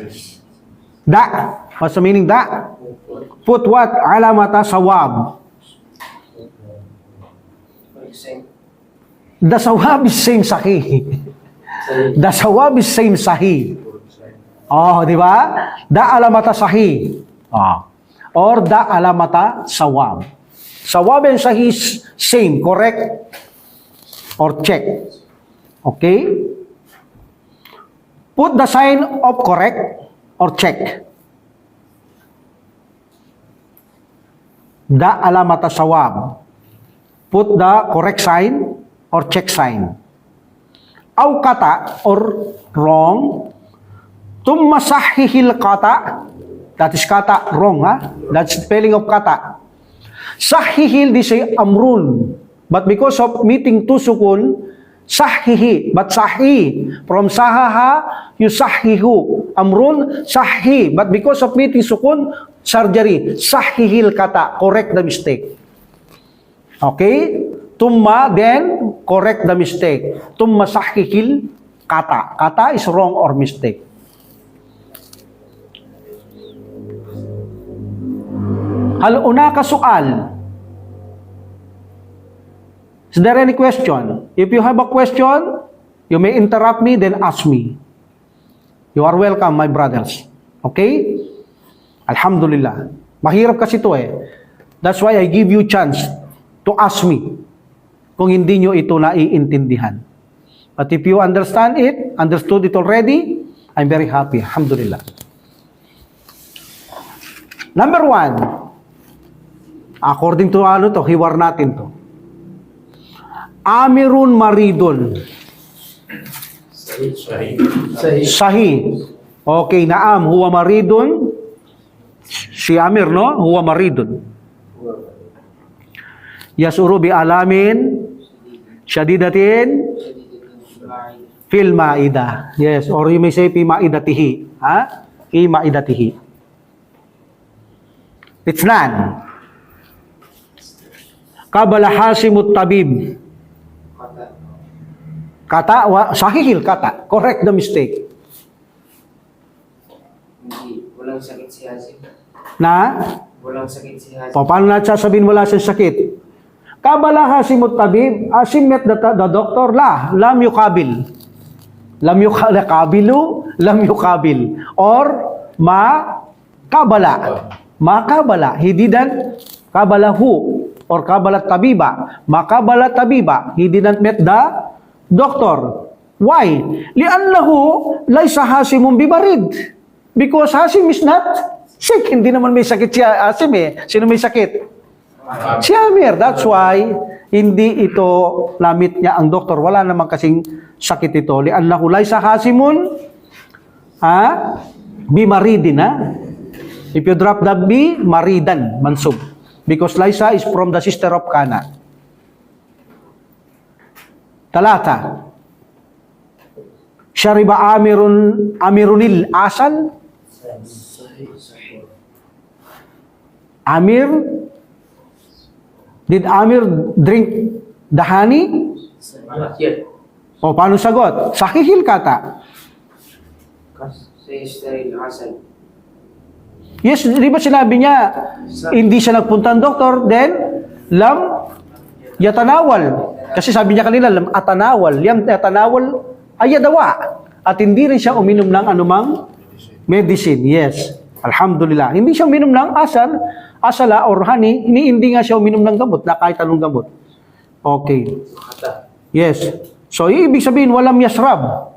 Da. What's the meaning da? Put what? Alamata sawab. The sawab is same sahih. The sawab is same sahih. Oh, di ba? Da alamata sahih. Or da alamata sawab. Sawab and sahih is same, correct? Or check. Okay? Put the sign of correct or check. Da alamata sawab. put the correct sign or check sign. Aw kata or wrong. Tumma sahihil kata. That is kata, wrong, ha? That's spelling of kata. Sahihil, they say amrun. But because of meeting two sukun, sahihi, but sahi. From sahaha, yusahihu. Amrun, sahi. But because of meeting sukun, surgery. Sahihil kata. Correct the mistake. Okay? Tumma, then correct the mistake. Tumma sahihil kata. Kata is wrong or mistake. Hal unaka su'al. Is there any question? If you have a question, you may interrupt me, then ask me. You are welcome, my brothers. Okay? Alhamdulillah. Mahirap kasi ito eh. That's why I give you chance to ask me kung hindi nyo ito naiintindihan. But if you understand it, understood it already, I'm very happy. Alhamdulillah. Number 1. According to hiwar natin to. Amirun maridun. Sahih. Okay, naam, huwa maridun. Si Amir, no? Huwa maridun. Yasuru bi alamin syadidatin fil ma'idah. Yes, or you may say fi ma'idatihi. Ha? Fi ma'idatihi. It's none. Qabala hasimut tabib. Kata, sahihil kata. Correct the mistake. Hindi. Walang sakit si Hasim. Na? Walang sakit si Hasim. Paano natin sasabihin wala siyang sakit? Qabala hasimut tabib. Hasim met the doctor. Lam yukabil. Lam yukabilu. Lam yukabil. Or, kabala. Makabala. He didn't kabalahu. Or kabalat tabiba. Makabalat tabiba. He didn't met the doctor. Why? Li'annahu laysa hasimun bibarid. Because Hasim is not sick. Hindi naman may sakit si Hasim eh. Sino may sakit? Si Amir. That's why hindi ito namit niya ang doktor. Wala naman kasing sakit ito. Li'annahu laysa hasimun bimaridin. If you drop the B, maridan, mansub. Because Laisa is from the sister of Kana. Talata. Shariba Amirunil asal. Amir. Did Amir drink the honey? O paano sagot? Sahihil kata. Yes, di ba sinabi niya, hindi siya nagpunta ng doktor, then, lam yatanawal. Kasi sabi niya kanila, lam atanawal. Lam yatanawal ayadawa. At hindi rin siya uminom ng anumang medicine. Yes, alhamdulillah. Hindi siya uminom ng asala or honey, hindi nga siya uminom ng gamot, na kahit anong gamot. Okay. Yes. So, ibig sabihin, walam yasrab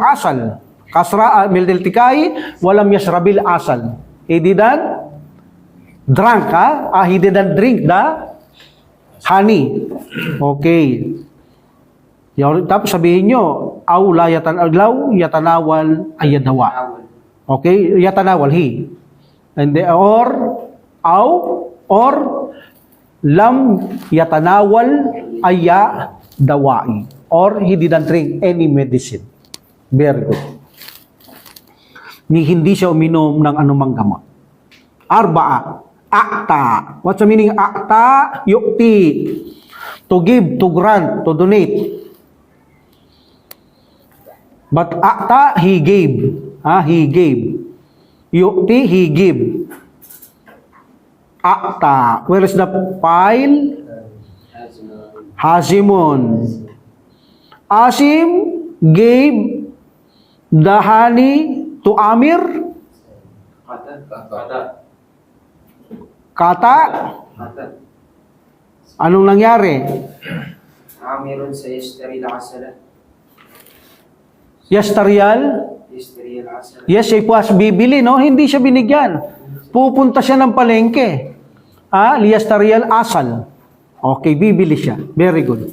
asal. Kasra mildil tikai, walam yasrabil asal. He didn't drink, he didn't drink the honey. Okay. Tapos sabihin nyo, law yatanawal ayadawa. Okay, yatanawal he. And or lam yatanawal ayadawai. Or he didn't drink any medicine. Very good. Hindi siya uminom ng anumang gamot. Arba'a, akta. What's the meaning akta? Yukti. To give, to grant, to donate. But akta, he gave. He gave. Yukti, he gave. Akta. Where is the file? Hazimun. Hasim gave the honey to Amir. Kata. Anong nangyari? Amirun sa yastaril asala. Yastariyal? Yastaril asala. Yes, siya po bibili, no? Hindi siya binigyan. Pupunta siya ng palengke. Liyastariyal asal. Okay, bibili siya. Very good.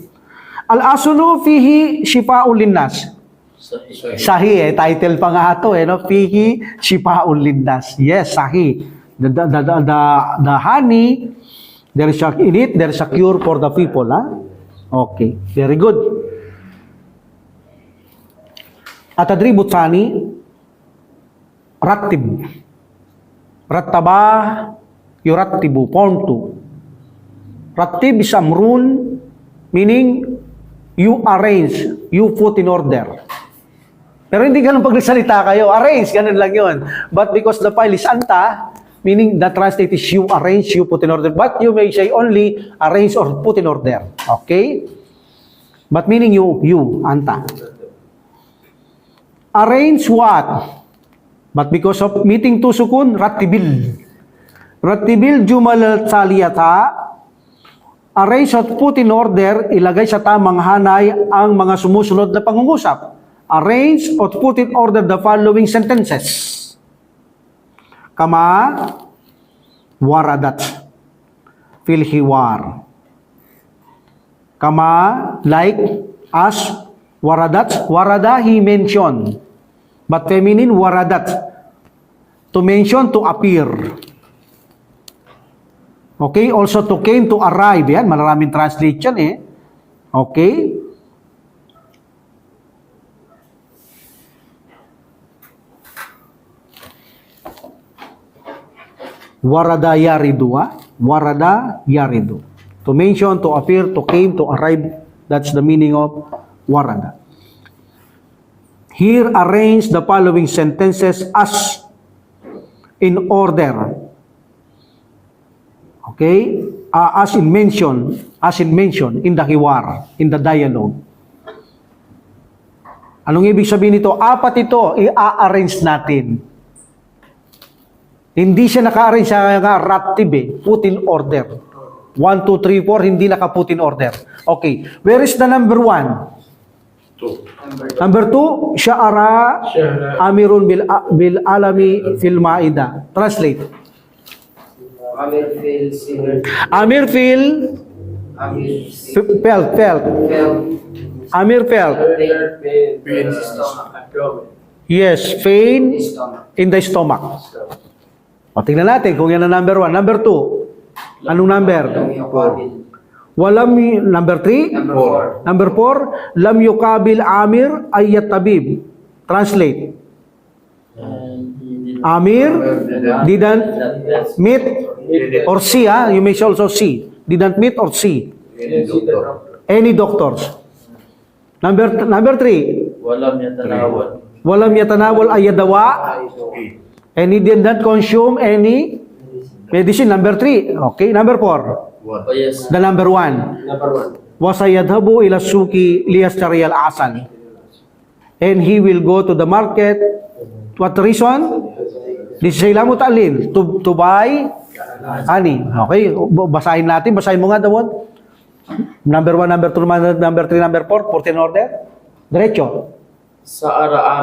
Al-asulu fihi shifa'un linnas. Sahih title pa nga ito no? Fihi shifa'un linnas. Yes, sahih. The honey, there is in it, there is a cure for the people. Okay, very good. At-tadribu tsani, rattib. Rattaba, yurattibu, pontu. Rattib is amrun, meaning you arrange, you put in order. Pero hindi ganun pag nagsalita kayo. Arrange, ganun lang yun. But because the file is anta, meaning the translate is you arrange, you put in order. But you may say only arrange or put in order. Okay? But meaning you, anta. Arrange what? But because of meeting to sukun, rattibil. Rattibil jumal saliyata. Arrange at put in order, ilagay sa tamang hanay ang mga sumusunod na pangungusap. Arrange or put in order the following sentences. Kama waradat fil hiwar. Kama like as waradat, warada he mentioned. But feminine waradat. To mention, to appear. Okay, also to came, to arrive. Yan, maraming translation Okay. Warada yaridu. Warada yaridu. To mention, to appear, to came, to arrive. That's the meaning of warada. Here arrange the following sentences as in order. Okay? As in mention in the hiwar, in the dialogue. Anong ibig sabihin nito? Apat ito, i-arrange natin. Hindi siya naka-arrange sa rattib put in order. 1, 2, 3, 4, hindi naka-put in order. Okay. Where is the number 1? Number 2, sya'ara amirun bil alami fil maida. Translate. Amir felt. Amir felt. Yes, pain in the stomach. O, tingnan natin kung yan ang number 1. Number 2. Anong number? Walam, number 3? Number 4, lam yukabil Amir ayyat tabib. Translate. Amir didn't meet or see, you may also see. Didn't meet or see any doctors. Number 3, walam yatanawal ayyadawa, and he did not consume any medicine. Number 3. Okay, number 4. The number 1. Wasayadhabu ila suki liyastariyal asal. And he will go to the market. What reason? This is ilamu ta'lil. To buy honey. Okay, basahin natin. Basahin mo nga Dawon. Number 1, number 2, number 3, number 4. 14 order. Diretso. Sya'ara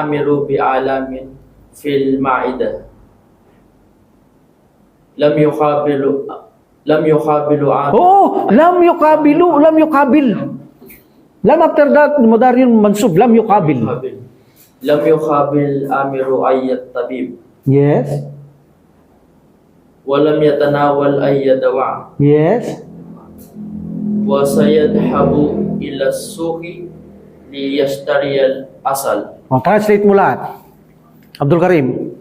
amiru bi alamin fil ma'ida. Lam yukabilu Oh, lam yukabil. Lam after that, mudar yun mansub, lam yukabil. Lam yukabil amiru ayyat tabib. Yes. Walam yatanawal ayyadawa. Yes. Wasayadhabu ila suki liyashtariyal asal. O, translate mo lahat. Abdul Karim.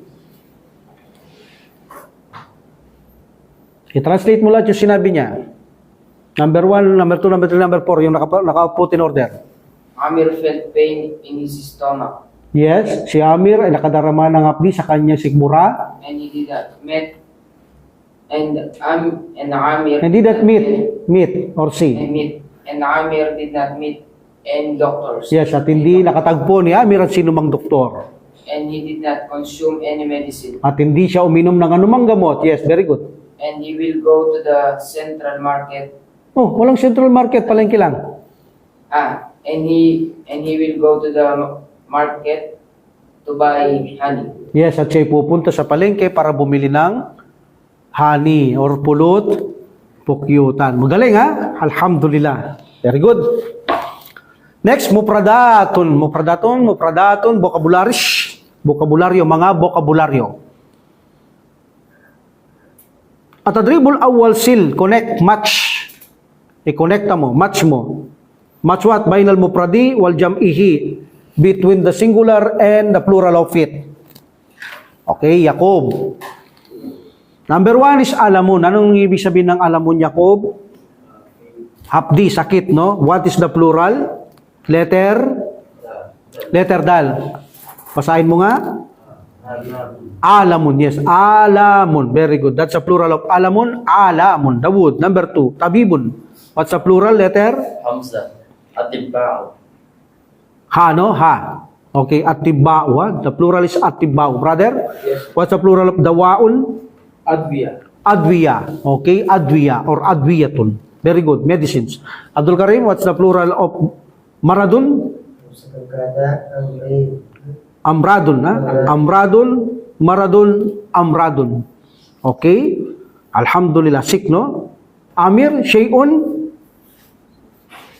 I-translate mo lahat yung sinabi niya. Number 1, number 2, number 3, number 4, yung naka-put in order. Amir felt pain in his stomach. Yes, si Amir ay nakadarama ng hapdi sa kanyang sigmura. And he did not meet. And Amir Hindi that meet or see. And Amir did not meet any doctors. Yes, at hindi nakatagpo ni Amir at sinumang doktor. And he did not consume any medicine. At hindi siya uminom ng anumang gamot. Yes, very good. And he will go to the central market. Oh, walang central market, palengke lang. And he will go to the market to buy honey. Yes, at siya pupunta sa palengke para bumili ng honey or pulot Pukyutan. Magaling ha? Alhamdulillah. Very good. Next, mupradatun. Mupradatun, vocabularies. Bokabularyo, mga bokabularyo. At-tadribul awwal sil, connect, match. I-connecta mo, match mo. Match what? Bainal mupradi wal jam'ihi. Between the singular and the plural of it. Okay, Yakob. Number 1 is alamun. Anong ibig sabihin ng alamun, Yakob? Hapdi, sakit, no? What is the plural? Letter dal. Basahin mo nga. Alamun, yes. Alamun. Very good. That's a plural of alamun. Alamun. Dawud. Number 2, tabibun. What's a plural letter? Hamza. Atibba'u. Ha, no? Ha. Okay, atiba'u. The plural is atiba'u. Brother? Yes. What's the plural of dawaun? Adwiya. Adwiya. Okay, adwiya or adwiyatun. Very good. Medicines. Abdul Karim, what's the plural of maradun? Amradun, ha? Amradun, maradun, amradun. Okay? Alhamdulillah. Sick, no? Amir, shay'un?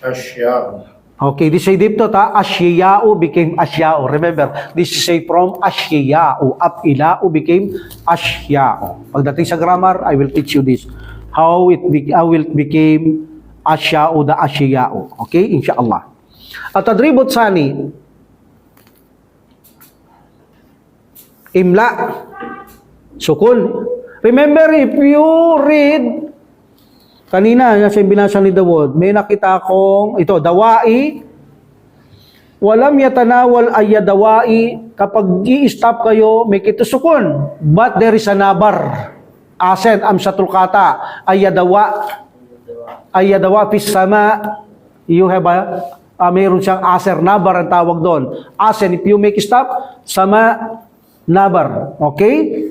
Asya. Okay, this is dito ta. Asyiya'u became asya'u. Remember, this is say from asyiya'u. Ap'ila'u became asya'u. Pagdating sa grammar, I will teach you this. How it became asya'u, the asyiya'u. Okay, insyaAllah. At tadribut sani, imla, sukun. Remember, if you read, kanina, nasa binasa ni Dawud, may nakita akong, ito, dawai, walam yatanawal ayadawai, kapag i-stop kayo, may kitusukun. But there is a nabar. Asen, amsatul kata, ayadawa fis sama, you have mayroon siyang aser, nabar ang tawag doon. Asen, if you make stop, sama, nabar. Okay?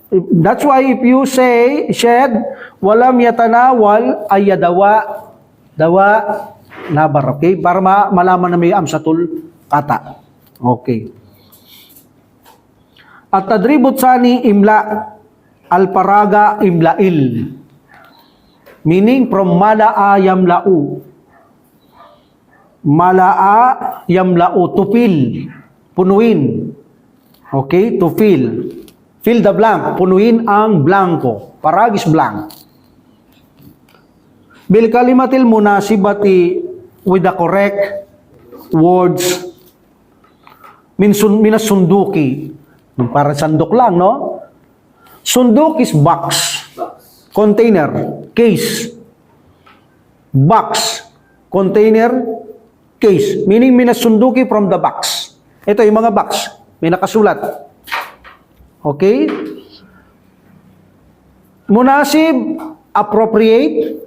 That's why if you say, shed, walam yatanawal, ayadawa, dawa, nabar. Okay? Para malaman na may amsatul kata. Okay. At tadribut sani imla, alparaga imlail. Meaning from mala'a yamla'u. Mala'a yamla'u, to fill. Punuin. Okay? To fill. Fill the blank. Punuin ang blanco. Parag is blank. Bil kalimatil munasibati with the correct words. Minas sunduki. Para sandok lang, no? Sunduk is box. Container. Case. Box. Container. Case. Meaning minas sunduki from the box. Ito yung mga box. May nakasulat. Okay? Munasib, appropriate,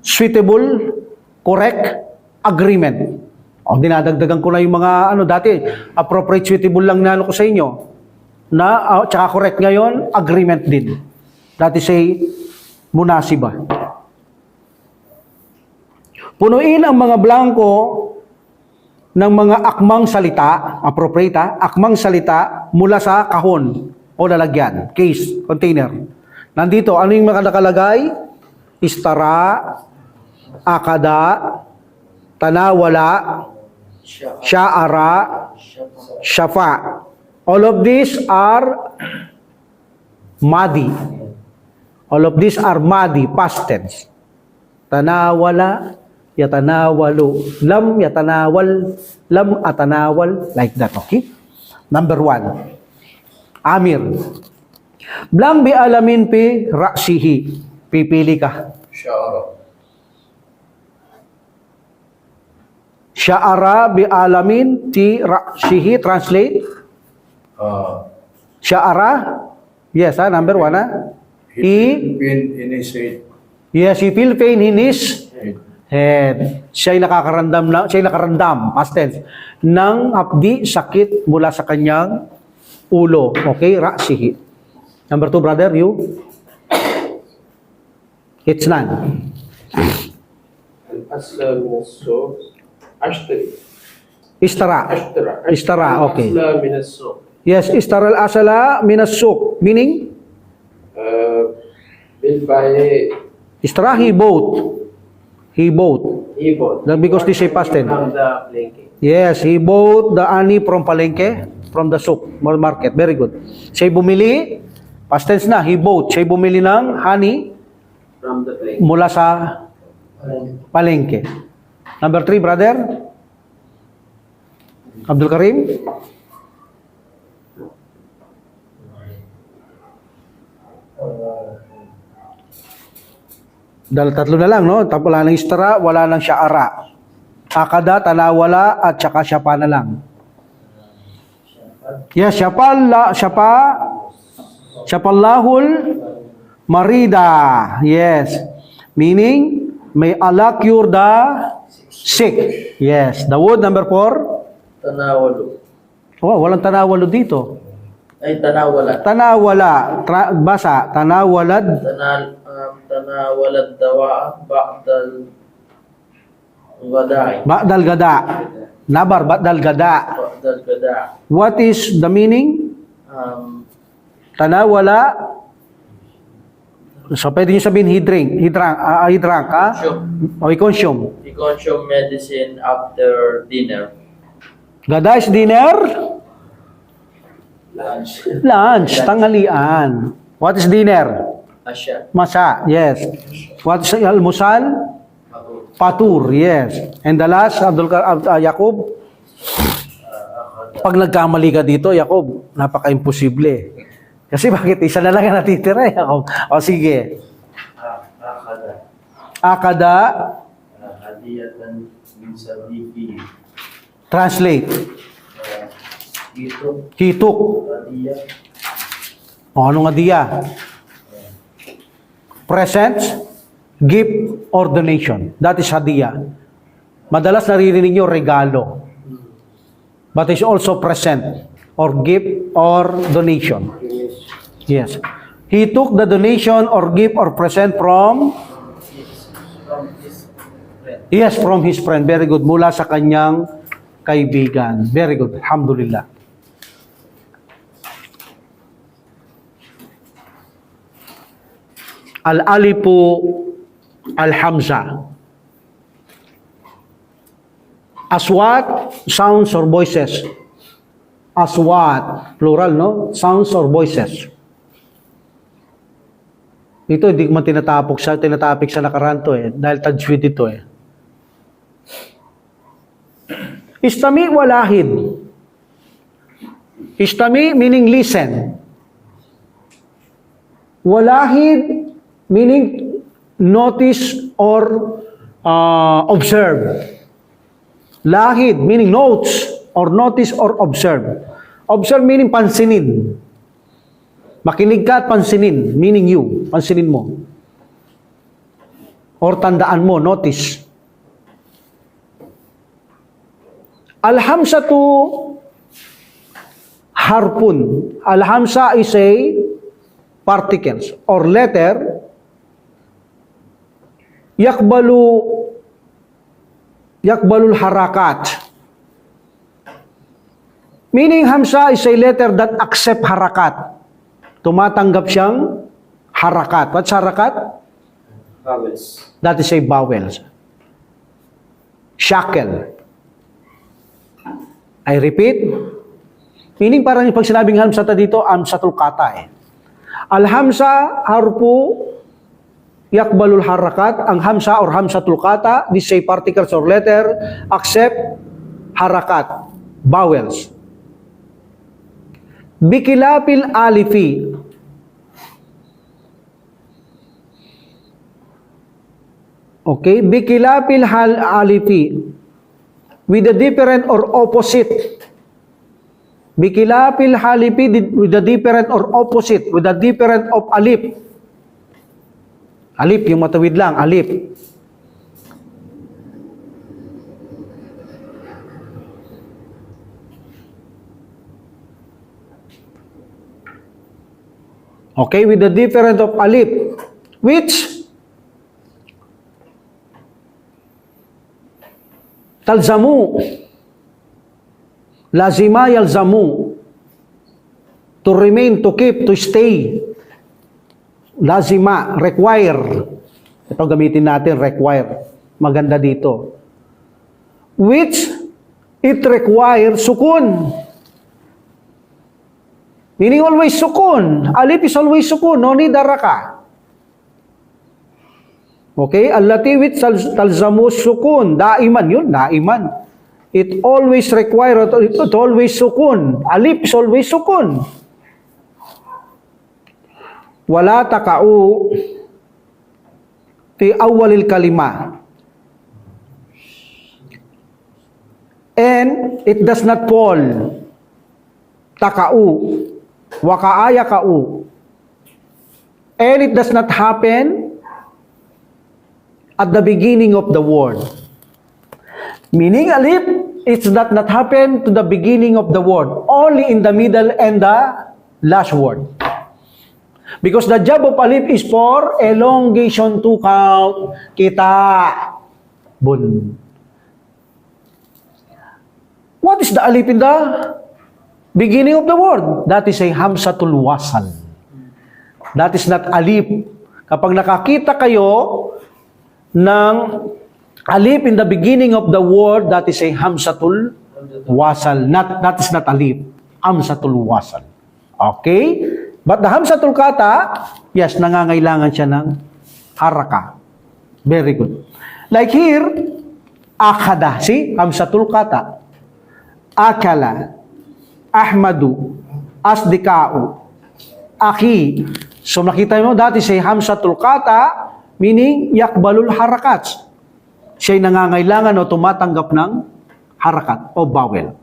suitable, correct, agreement. O, dinadagdagan ko na yung mga dati, appropriate, suitable lang na ko sa inyo. Tsaka correct ngayon, agreement din. Dati say, munasiba. Punuin ang mga blanco ng mga akmang salita, appropriate akmang salita mula sa kahon o lalagyan, case, container. Nandito, ano yung mga nakalagay? Istara, akada, tanawala, sya'ara, syafa. All of these are madi. All of these are madi, past tense. Tanawala, yatanawalu, lam yatanawal, lam atanawal, like that, okay? Number 1, Amir. Blang bi alamin pi ra'sihi. Pipili ka. Sya'ara. Sya'ara bi alamin ti ra'sihi. Translate. Sya'ara. Yes, number 1, He been in his head. Yes, he feel pain in his head. Siya'y nakakarandam, past tense, ng hapdi, sakit mula sa kanyang ulo. Okay, ra'sihi. Number 2, brother, you? It's none. الأصل من السوق أشتري Istara. Istara, okay. الأصل من السوق Yes, istara al-asala minas suq. Meaning? will buy Istara, he bought. He bought. He bought. Because this is past tense. From the Palengke. Yes, he bought the ani from palengke, from the souk, market. Very good. Siya bumili, past tense na, he bought. Siya bumili ng honey From the Palengke. mula sa palengke. Number 3, brother. Abdul Karim. Dahil tatlo na lang, no? Tapos wala nang istara, wala nang sya'ara. Akada, tanawala, at saka syapa na lang. Yes, syapallahul marida. Yes. Meaning, may Allah cure the sick. Yes. The word number 4. Tanawalu. Oh, walang tanawalo dito. Ay, tanawala. Tanawala. Basa. Tanawalad. Tanawalad dawa ba'dal gada'i. Ba'dal gada. Nabar, ba'dal gada. Ba'dal gada'i. What is the meaning? Tanawala. So, pwede nyo sabihin, he drank, ha? O, he consume. He consume medicine after dinner. Gada is dinner? Lunch. Lunch, tanghalian. What is dinner? Asya. Masa, yes. What is almusal? Patur, yes. And the last, Jacob? Pag nagkamali ka dito, Jacob, napaka-imposible. Kasi bakit? Isa na lang ang natitira, Jacob. O sige. Akada. Akada, Hadiyatan min sadiqi. translate. Ito. Hituk. Hadiya. O ano nga diya? Present, gift, or donation. That is hadiah. Madalas naririnig nyo regalo. But it's also present, or gift, or donation. Yes. He took the donation or gift or present from? Yes, from his friend. Very good. Mula sa kanyang kaibigan. Very good. Alhamdulillah. Al-alifu al-hamza. Aswat, sounds or voices. Aswat, plural, no? Sounds or voices. Ito, hindi man tinatapik sa nakaraan to dahil tajwid ito Istami walahid. Istami meaning listen. Walahid meaning notice or observe. Lahid meaning notes or notice or observe. Observe meaning pansinin. Makinig ka at pansinin, meaning you, pansinin mo. Or tandaan mo, notice. Al-hamsatu harpun. Al-hamsa is a particles or letter yakbalul harakat. Meaning hamsa is a letter that accept harakat. Tumatanggap siyang harakat. What's harakat? Vowels. That is a vowels. Shackle. I repeat. Meaning parang pag sinabing hamsata dito, amsatul kata Al-hamsa harpu yakbalul harakat. Ang hamsa or hamsatul kata, this is a particles or letter, accept harakat, vowels. Bikilapil alifi. Okay, bikilapil alifi. With the different or opposite. Bikilapil halifi with the different or opposite, with the different of alif. Alif, yung matawid lang, alif. Okay, with the different of alif, which talzamu, lazima yalzamu, to remain, to keep, to stay. Lazima, require. Ito gamitin natin, require. Maganda dito. Which it requires sukun. Meaning always sukun. Alif is always sukun. No need haraka. Okay? Allati which talzamu sukun. Daiman yun. Daiman. It always requires, it always sukun. Alif is always sukun. Wala taka'u fi awwalil kalima. And it does not fall. Taka'u. Wakaaya ka'u. And it does not happen at the beginning of the word. Meaning alif, it does not happen to the beginning of the word. Only in the middle and the last word. Because the job of alif is for elongation to count. Kita. Bun. What is the alif in the beginning of the word? That is a hamsatul wasal. That is not alif. Kapag nakakita kayo ng alif in the beginning of the word, that is a hamsatul wasal. That is not alif. Hamsatul wasal. Okay? But the hamsatul kata, yes, nangangailangan siya ng haraka. Very good. Like here, akada. See? Hamsatul kata. Akala, Ahmadu, Asdikau, Aki. So nakita mo, that is a hamsatul kata, meaning yakbalul harakat. Siya'y nangangailangan o tumatanggap ng harakat o vowel.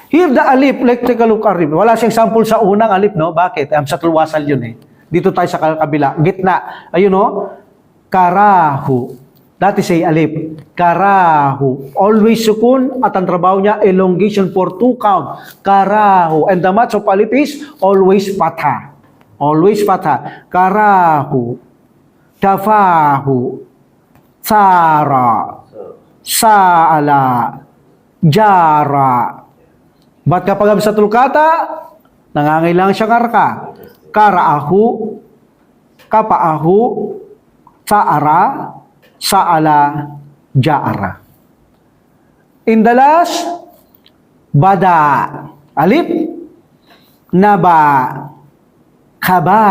Here the alif, like take a look alif. Wala siyang sample sa unang alif, no? Bakit? Hamsatul wasal yun eh. Dito tayo sa kabila. Gitna. Ayun, no? Karahu. That is a alif. Karahu. Always sukun at ang trabaho niya, elongation for 2 count. Karahu. And the match of alif is always patha. Always patha. Karahu. Dafahu. Sara. Sa'ala. Jara. Ba't kapag hamsatul kata, nangangailangan siya karaka. Karaahu. Kapaahu. Sa'ara. Sa'ala, ja'ara. In the last, bada, alif, naba, kaba,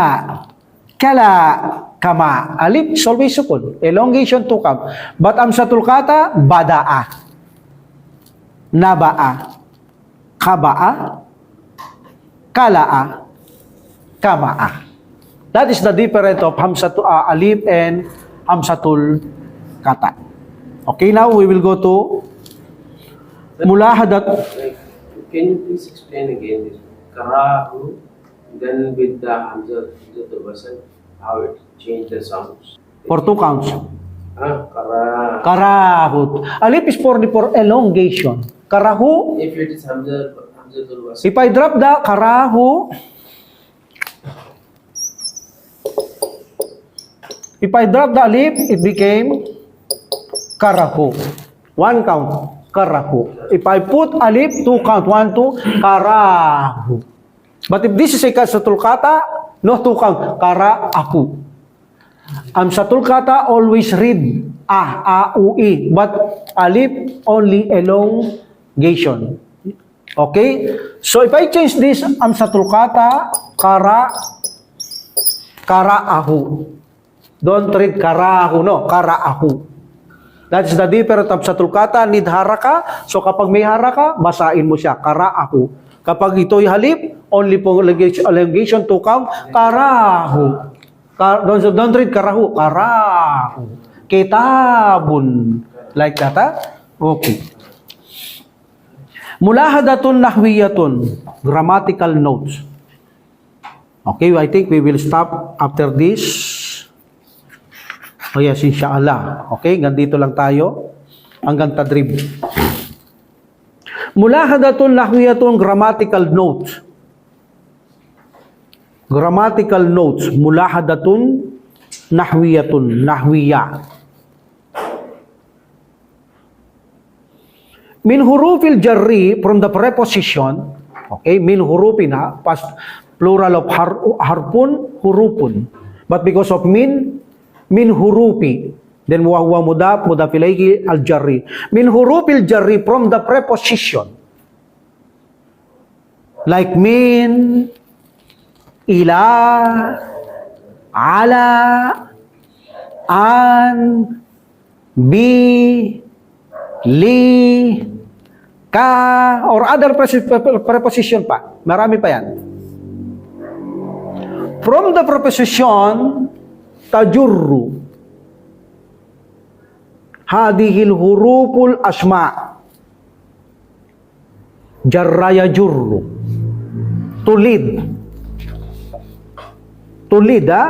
kala, kama. Alif is always sukun. Elongation to count. But hamsatul kata, badaa, nabaa, kabaa, kalaa, kamaa. That is the difference of hamsatul alif and hamsatul kata. Okay, now we will go to mulahadat. Can you please explain again this? Karahu, then with the hamza wasal, how it changed the sounds? For 2 counts. Kara. Karahut. Alif is for elongation. Karahu. If it is hamzatul wasal. If I drop the karahu, if I drop the alif, it became karahu. 1 count. Karahu. If I put alif, 2 count. 1, 2. Karahu. But if this is a hamsatul kata, no 2 count. Karaahu. Hamsatul kata always read a, u, i. But alif only elongation. Okay? So if I change this hamsatul kata, karaahu. Don't read karahu, no, karaahu. That's the difference of hamsatul kata, need haraka. So kapag may haraka, basahin mo siya, karaahu. Kapag ito'y halip, only po elongation to count, karahu. Don't read karahu, karahu. Kitabun. Like that, ha? Okay. Mulahadatun nahwiyatun. Grammatical notes. Okay, I think we will stop after this. Oh yes, insyaAllah. Okay, ganito lang tayo. Hanggang tadrib. Mulahadatun nahwiyatun grammatical notes. Grammatical notes. Mulahadatun nahwiyatun. Nahwiya. Min hurufil jarri, from the preposition, okay, min hurufin ha, past plural of harpun, hurupun. But because of min hurupi, then huwa mudaf ilayhi al-jarri. Min hurupil jarri from the preposition. Like min, ila, ala, an, bi, li, ka, or other preposition pa. Marami pa yan. From the preposition, tajurru. Hadihil huruful asma. Jarra yajurru. Tulid. Tulid, ha?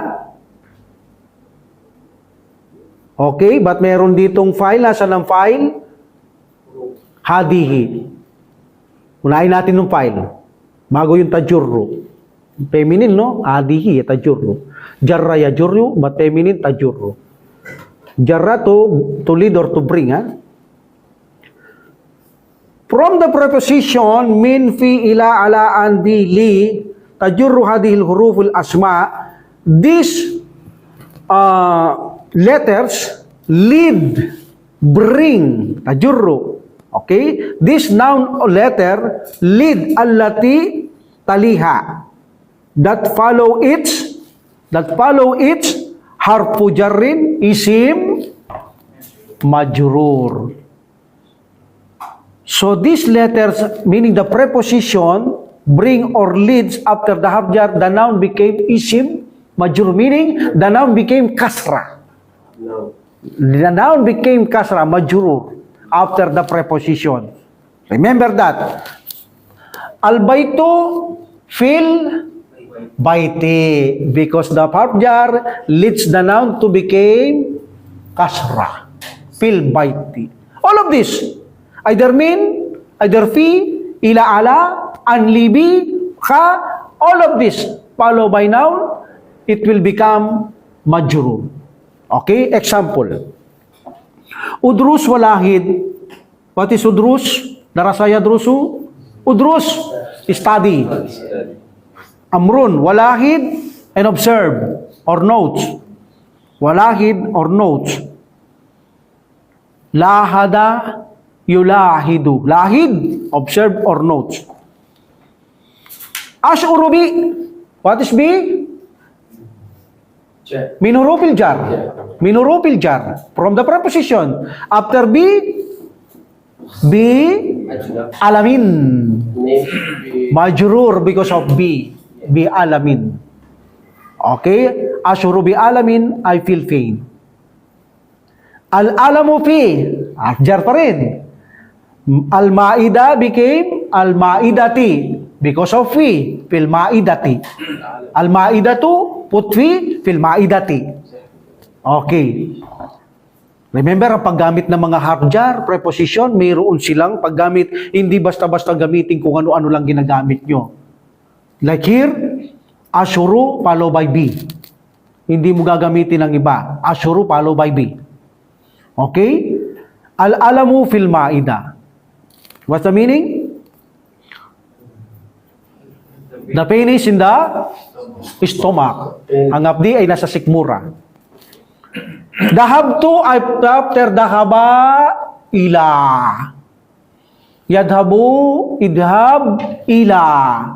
Okay, but meron ditong file. Nasaan ang file? Hadihi. Unahin natin yung file. Bago yung tajurru. Feminine, no? Hadihi, tajurru. Jarra yajurru, but feminine, tajurru. Jarra to lead or to bring, ha? From the preposition min, fi, ila, ala, an, bi, li, tajurru hadihil huruful asma, these letters lead, bring, tajurru. Okay? This noun letter lead allati taliha. That follow its harfu jarrin isim majrur. So these letters, meaning the preposition, bring or leads after the harf jar, the noun became isim majrur, meaning the noun became kasra. No. The noun became kasra, majrur, after the preposition. Remember that. Al-baytu fil baiti, because the harf jar leads the noun to become kasra. Fil baiti. All of this, either min, either fi, ila ala, an, libi, kha, all of this, followed by noun, it will become majrur. Okay? Example. Udrus walahid. What is udrus? Darasa yadrusu? Udrus, study. Amrun, walahid, and observe, or notes. Walahid, or notes. Lahada, yulahidu. Lahid, observe, or notes. Ash'uru bi. What is bi? Check. Minurupil jar. Minurupil jar. From the preposition. After bi, alamin. Name. Majrur because of bi alamin. Okay? Ashuru bi alamin, I feel pain. Al-alamu fi, jar pa rin. Al-maida became al-maidati because of fi, fil maidati. Al-maidatu, put fi, fil maidati. Okay. Remember, ang paggamit ng mga harf jar, preposition, mayroon silang paggamit, hindi basta-basta gamitin kung ano-ano lang ginagamit nyo. Like here, ashuru follow by be. Hindi mo gagamitin ng iba. Ashuru follow by be. Okay? Al-alamu fil maida. What's the meaning? The pain is in the stomach. Ang abdi ay nasa sikmura. Dahabtu after dahaba ila. Yadhabu, idhab, ila.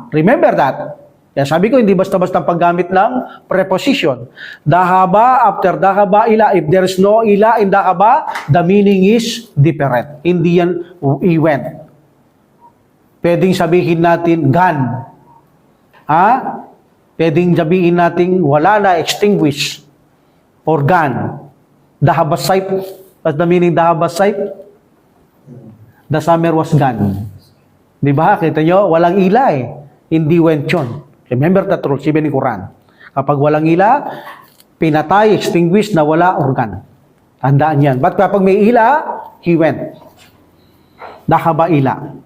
Remember that. Kaya sabi ko, hindi basta-basta paggamit ng preposition. Dahaba, after dahaba, ila. If there is no ila in dahaba, the meaning is different. Hindi yan iwent. Pwedeng sabihin natin, gone. Ha? Pwedeng sabihin natin, wala na, extinguish. Or gone. Dahaba sight. What's the meaning dahaba sight? The summer was gone. Di ba? Kita nyo, walang ila eh. Hindi went yun. Remember that rule, sabi ni Quran. Kapag walang ila, pinatay, extinguished, nawala, organ. Tandaan yan. But kapag may ila, he went. Dahaba ila.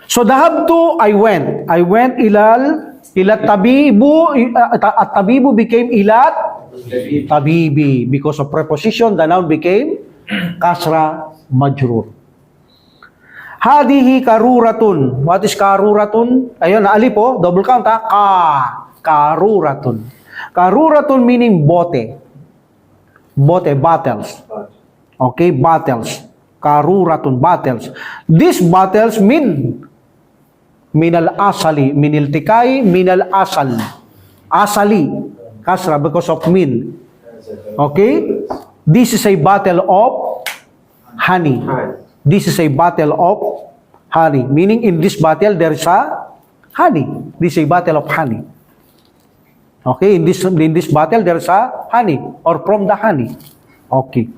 So dahabtu, I went. I went ilat tabibu, at tabibu became ilat tabibi. Because of preposition, the noun became kasra majrur. Hadihi karuratun. What is karuratun? Ayun, alif po, double count ha. Karuratun. Karuratun meaning bote. Bote, bottles. Okay, bottles. Karuratun, bottles. These bottles mean minal asali, minil tikai, minal asal. Asali, kasra, because of min. Okay? This is a bottle of honey. This is a bottle of honey. Meaning in this bottle there is a honey. This is a bottle of honey. Okay? In this bottle there is a honey or from the honey. Okay.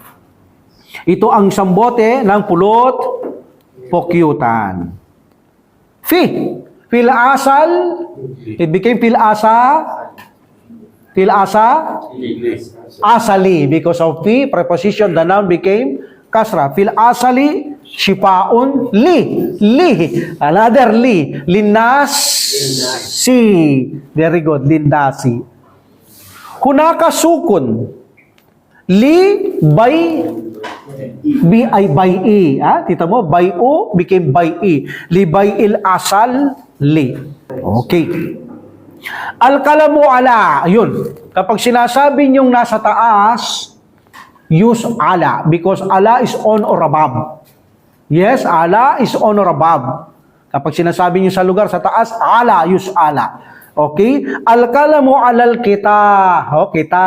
Ito ang isang bote ng pulot pokyutan. Fil asal, it became fil asa, asali, because of fi, preposition, the noun became kasra. Fil asali, shipaun, another linasi, very good, lindasi. Hunaka sukun, by e. Tita mo, by o became by e. By il asal, Okay. Al-kalamu ala, yun. Kapag sinasabi niyong nasa taas, use ala because ala is on or above. Yes, ala is on or above. Kapag sinasabi niyo sa lugar sa taas, ala, use ala. Okay? Al-kalamu alal kita. Kita.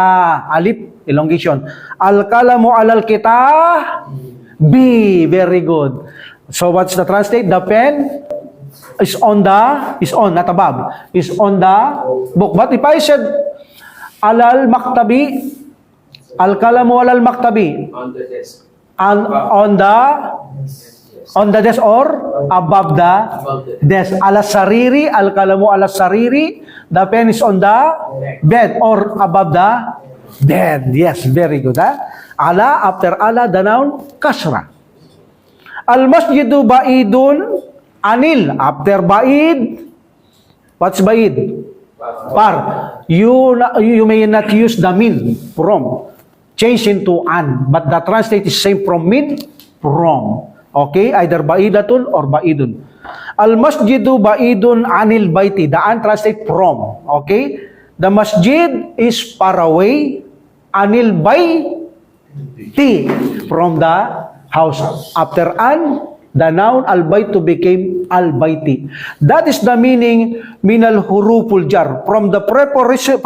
Alif, elongation. Al-kalamu alal kita. B. Very good. So what's the translate? The pen is on, not above. Is on the book. But if I said, alal maktabi, al-kalamu alal maktabi. On the desk. On the desk or above the desk. Ala sariri, al-kalamu ala sariri. The pen is on the bed or above the bed. Yes, very good. Ala, after ala, the noun, kasra. Al-masjidu ba'idun anil. After ba'id, what's ba'id? Par. You may not use the min, from. Change into an. But the translate is same from min, from. Okay? Either ba'idatun or ba'idun. Al-masjidu ba'idun anil baiti. The an translate from. Okay? The masjid is far away. Anil baiti. From the house. After an, the noun al-baitu became al-baiti. That is the meaning minal huruful jar. From the preposition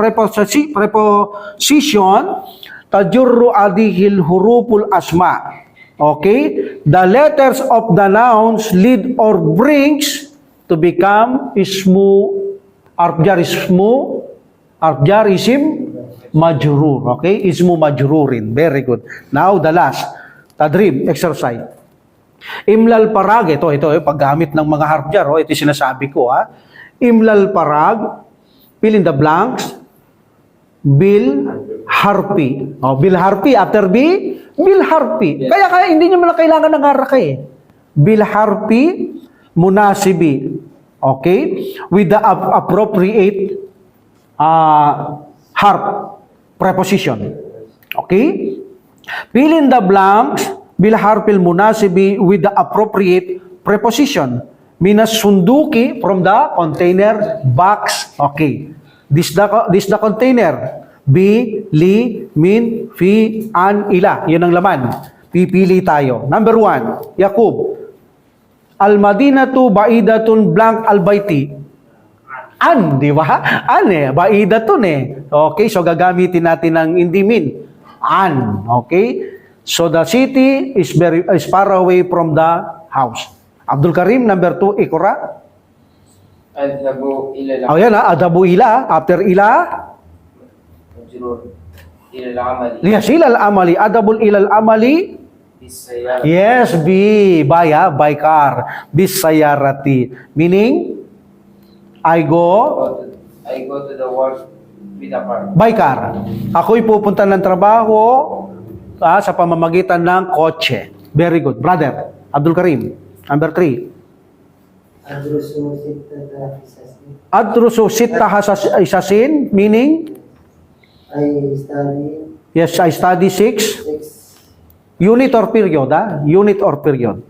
tajurru adihil huruful asma. Okay? The letters of the nouns lead or brings to become ismu, arfjar isim, majrur. Okay? Ismu majrurin. Very good. Now, the last. Tadrib, exercise. Imlal parag, ito, paggamit ng mga harfjar, ito yung sinasabi ko, Imlal parag, fill in the blanks, bil harpi. Bil harpi, after B, bil harpi. Kaya hindi nyo man kailangan ng haraka Bil harpi, munasibi. Okay? With the appropriate harp, preposition. Okay? Fill in the blanks, bil harpil munasibi with the appropriate preposition. Minas sunduki from the container box. Okay. This the container. Bi, li, min, fi, an, ila. Yun ang laman. Pipili tayo. Number 1, Yakub. Al-Madinatu ba'idatun blank al-baiti. An, di ba? An baidatun Okay, so gagamitin natin ng hindi min. An, okay? So the city is far away from the house. Abdul Karim, number 2, Ikora. Adhabu ila Yan adabu ila. After ila, majrur ila al-amali. yes, ila al-amali. Adabul ila al-amali. Bisayara. Yes, by car. Bisayarati. Meaning, I go to the work with a car. by car. Ako'y pupunta ng trabaho sa pamamagitan ng kotse. Very good. Brother, Abdul Karim. Number 3. Adrusu sitta isasin, meaning? Yes, I study 6. Unit or period, Unit or period.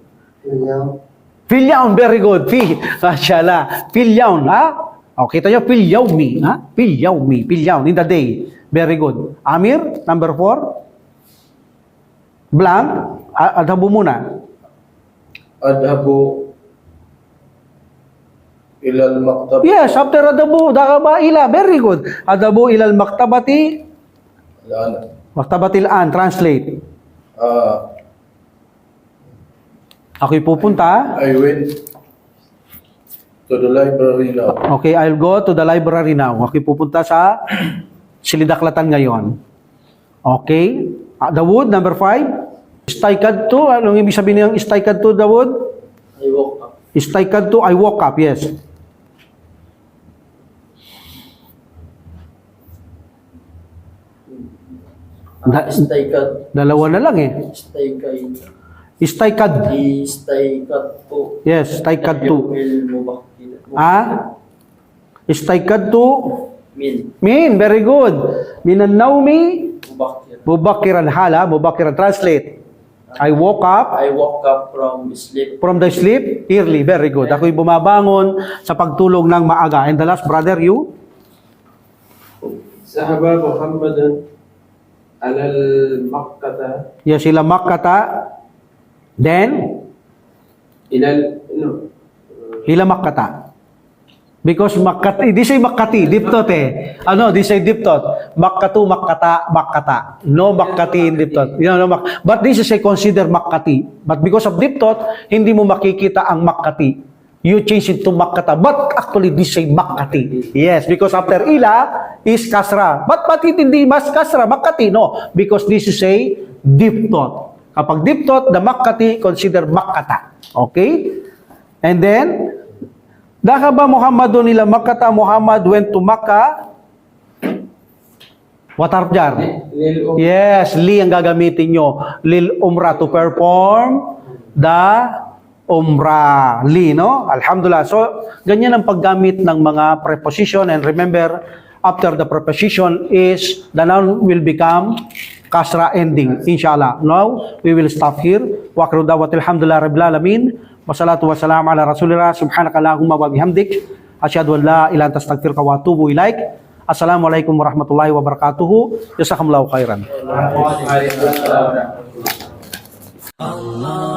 Filyaun, very good. Mashallah. Filyaun, kita nyo, Pilyawmi. Ha? Pilyawmi. Pilyaw, in the day. Very good. Amir, number 4. Blank. Adhabu muna. Adhabu ilal maktab. Yes, after adhabu, dakaba ila. Very good. Adhabu ilal maktabati. Lan. Maktabatil an. Translate. Ako'y pupunta. I went to the library now. Okay, I'll go to the library now. Ako'y pupunta sa Silidaklatan ngayon. Okay. Dawood, number 5. Istaykad to. Anong ibig sabihin ng istaykad to, Dawood? I woke up. Istaykad to, I woke up. Yes. Istaykad. Dalawa na lang eh. Istaykad. Istaykad. Istaykad po. Yes, istaykad to. Mil mubakir. Istaykad to. Mil Very good. Minan naumi. mubakir. Mubakiran hala. Mubakiran. Translate. I woke up I woke up from sleep. from the sleep early. Very good. Ako'y bumabangon sa pagtulog ng maaga. And the last, brother, you? Sahaba Muhammadan alal Makkata Yes, sila Makkata. Then, ilal no ila Makkata. Because Makkati, di say Makkati, diptot eh. Ano, di say diptot. Makkatu, Makkata, Makkata. No Makkati in diptot. You know, but this is a consider Makkati. But because of diptot, hindi mo makikita ang Makkati. You change it to Makkata. But actually, this say Makkati. Yes, because after ila is kasra. But hindi mas kasra, Makkati. No, because this is a diptot. Kapag diptot, the Makkati, consider Makkata. Okay? And then, Dakaba Muhammadun ila Makkata. Muhammad went to Makkah. What Arjar? lil Yes, li ang gagamitin nyo. Lil umrah, to perform the umrah. Li, no? Alhamdulillah. So, ganyan ang paggamit ng mga preposition. And remember, after the preposition is, the noun will become kasra ending, inshallah. Now, we will stop here. Wa akhiru da'watil hamdulillah rabbil alamin. Wassalatu wassalamu ala rasulillah. Subhanaka Allahumma wa bihamdik. Asyhadu an la ilaha illa anta astaghfiruka wa atubu ilaik. Assalamualaikum warahmatullahi wabarakatuh. Jazakumullahu khairan. Waalaikumsalam. Allah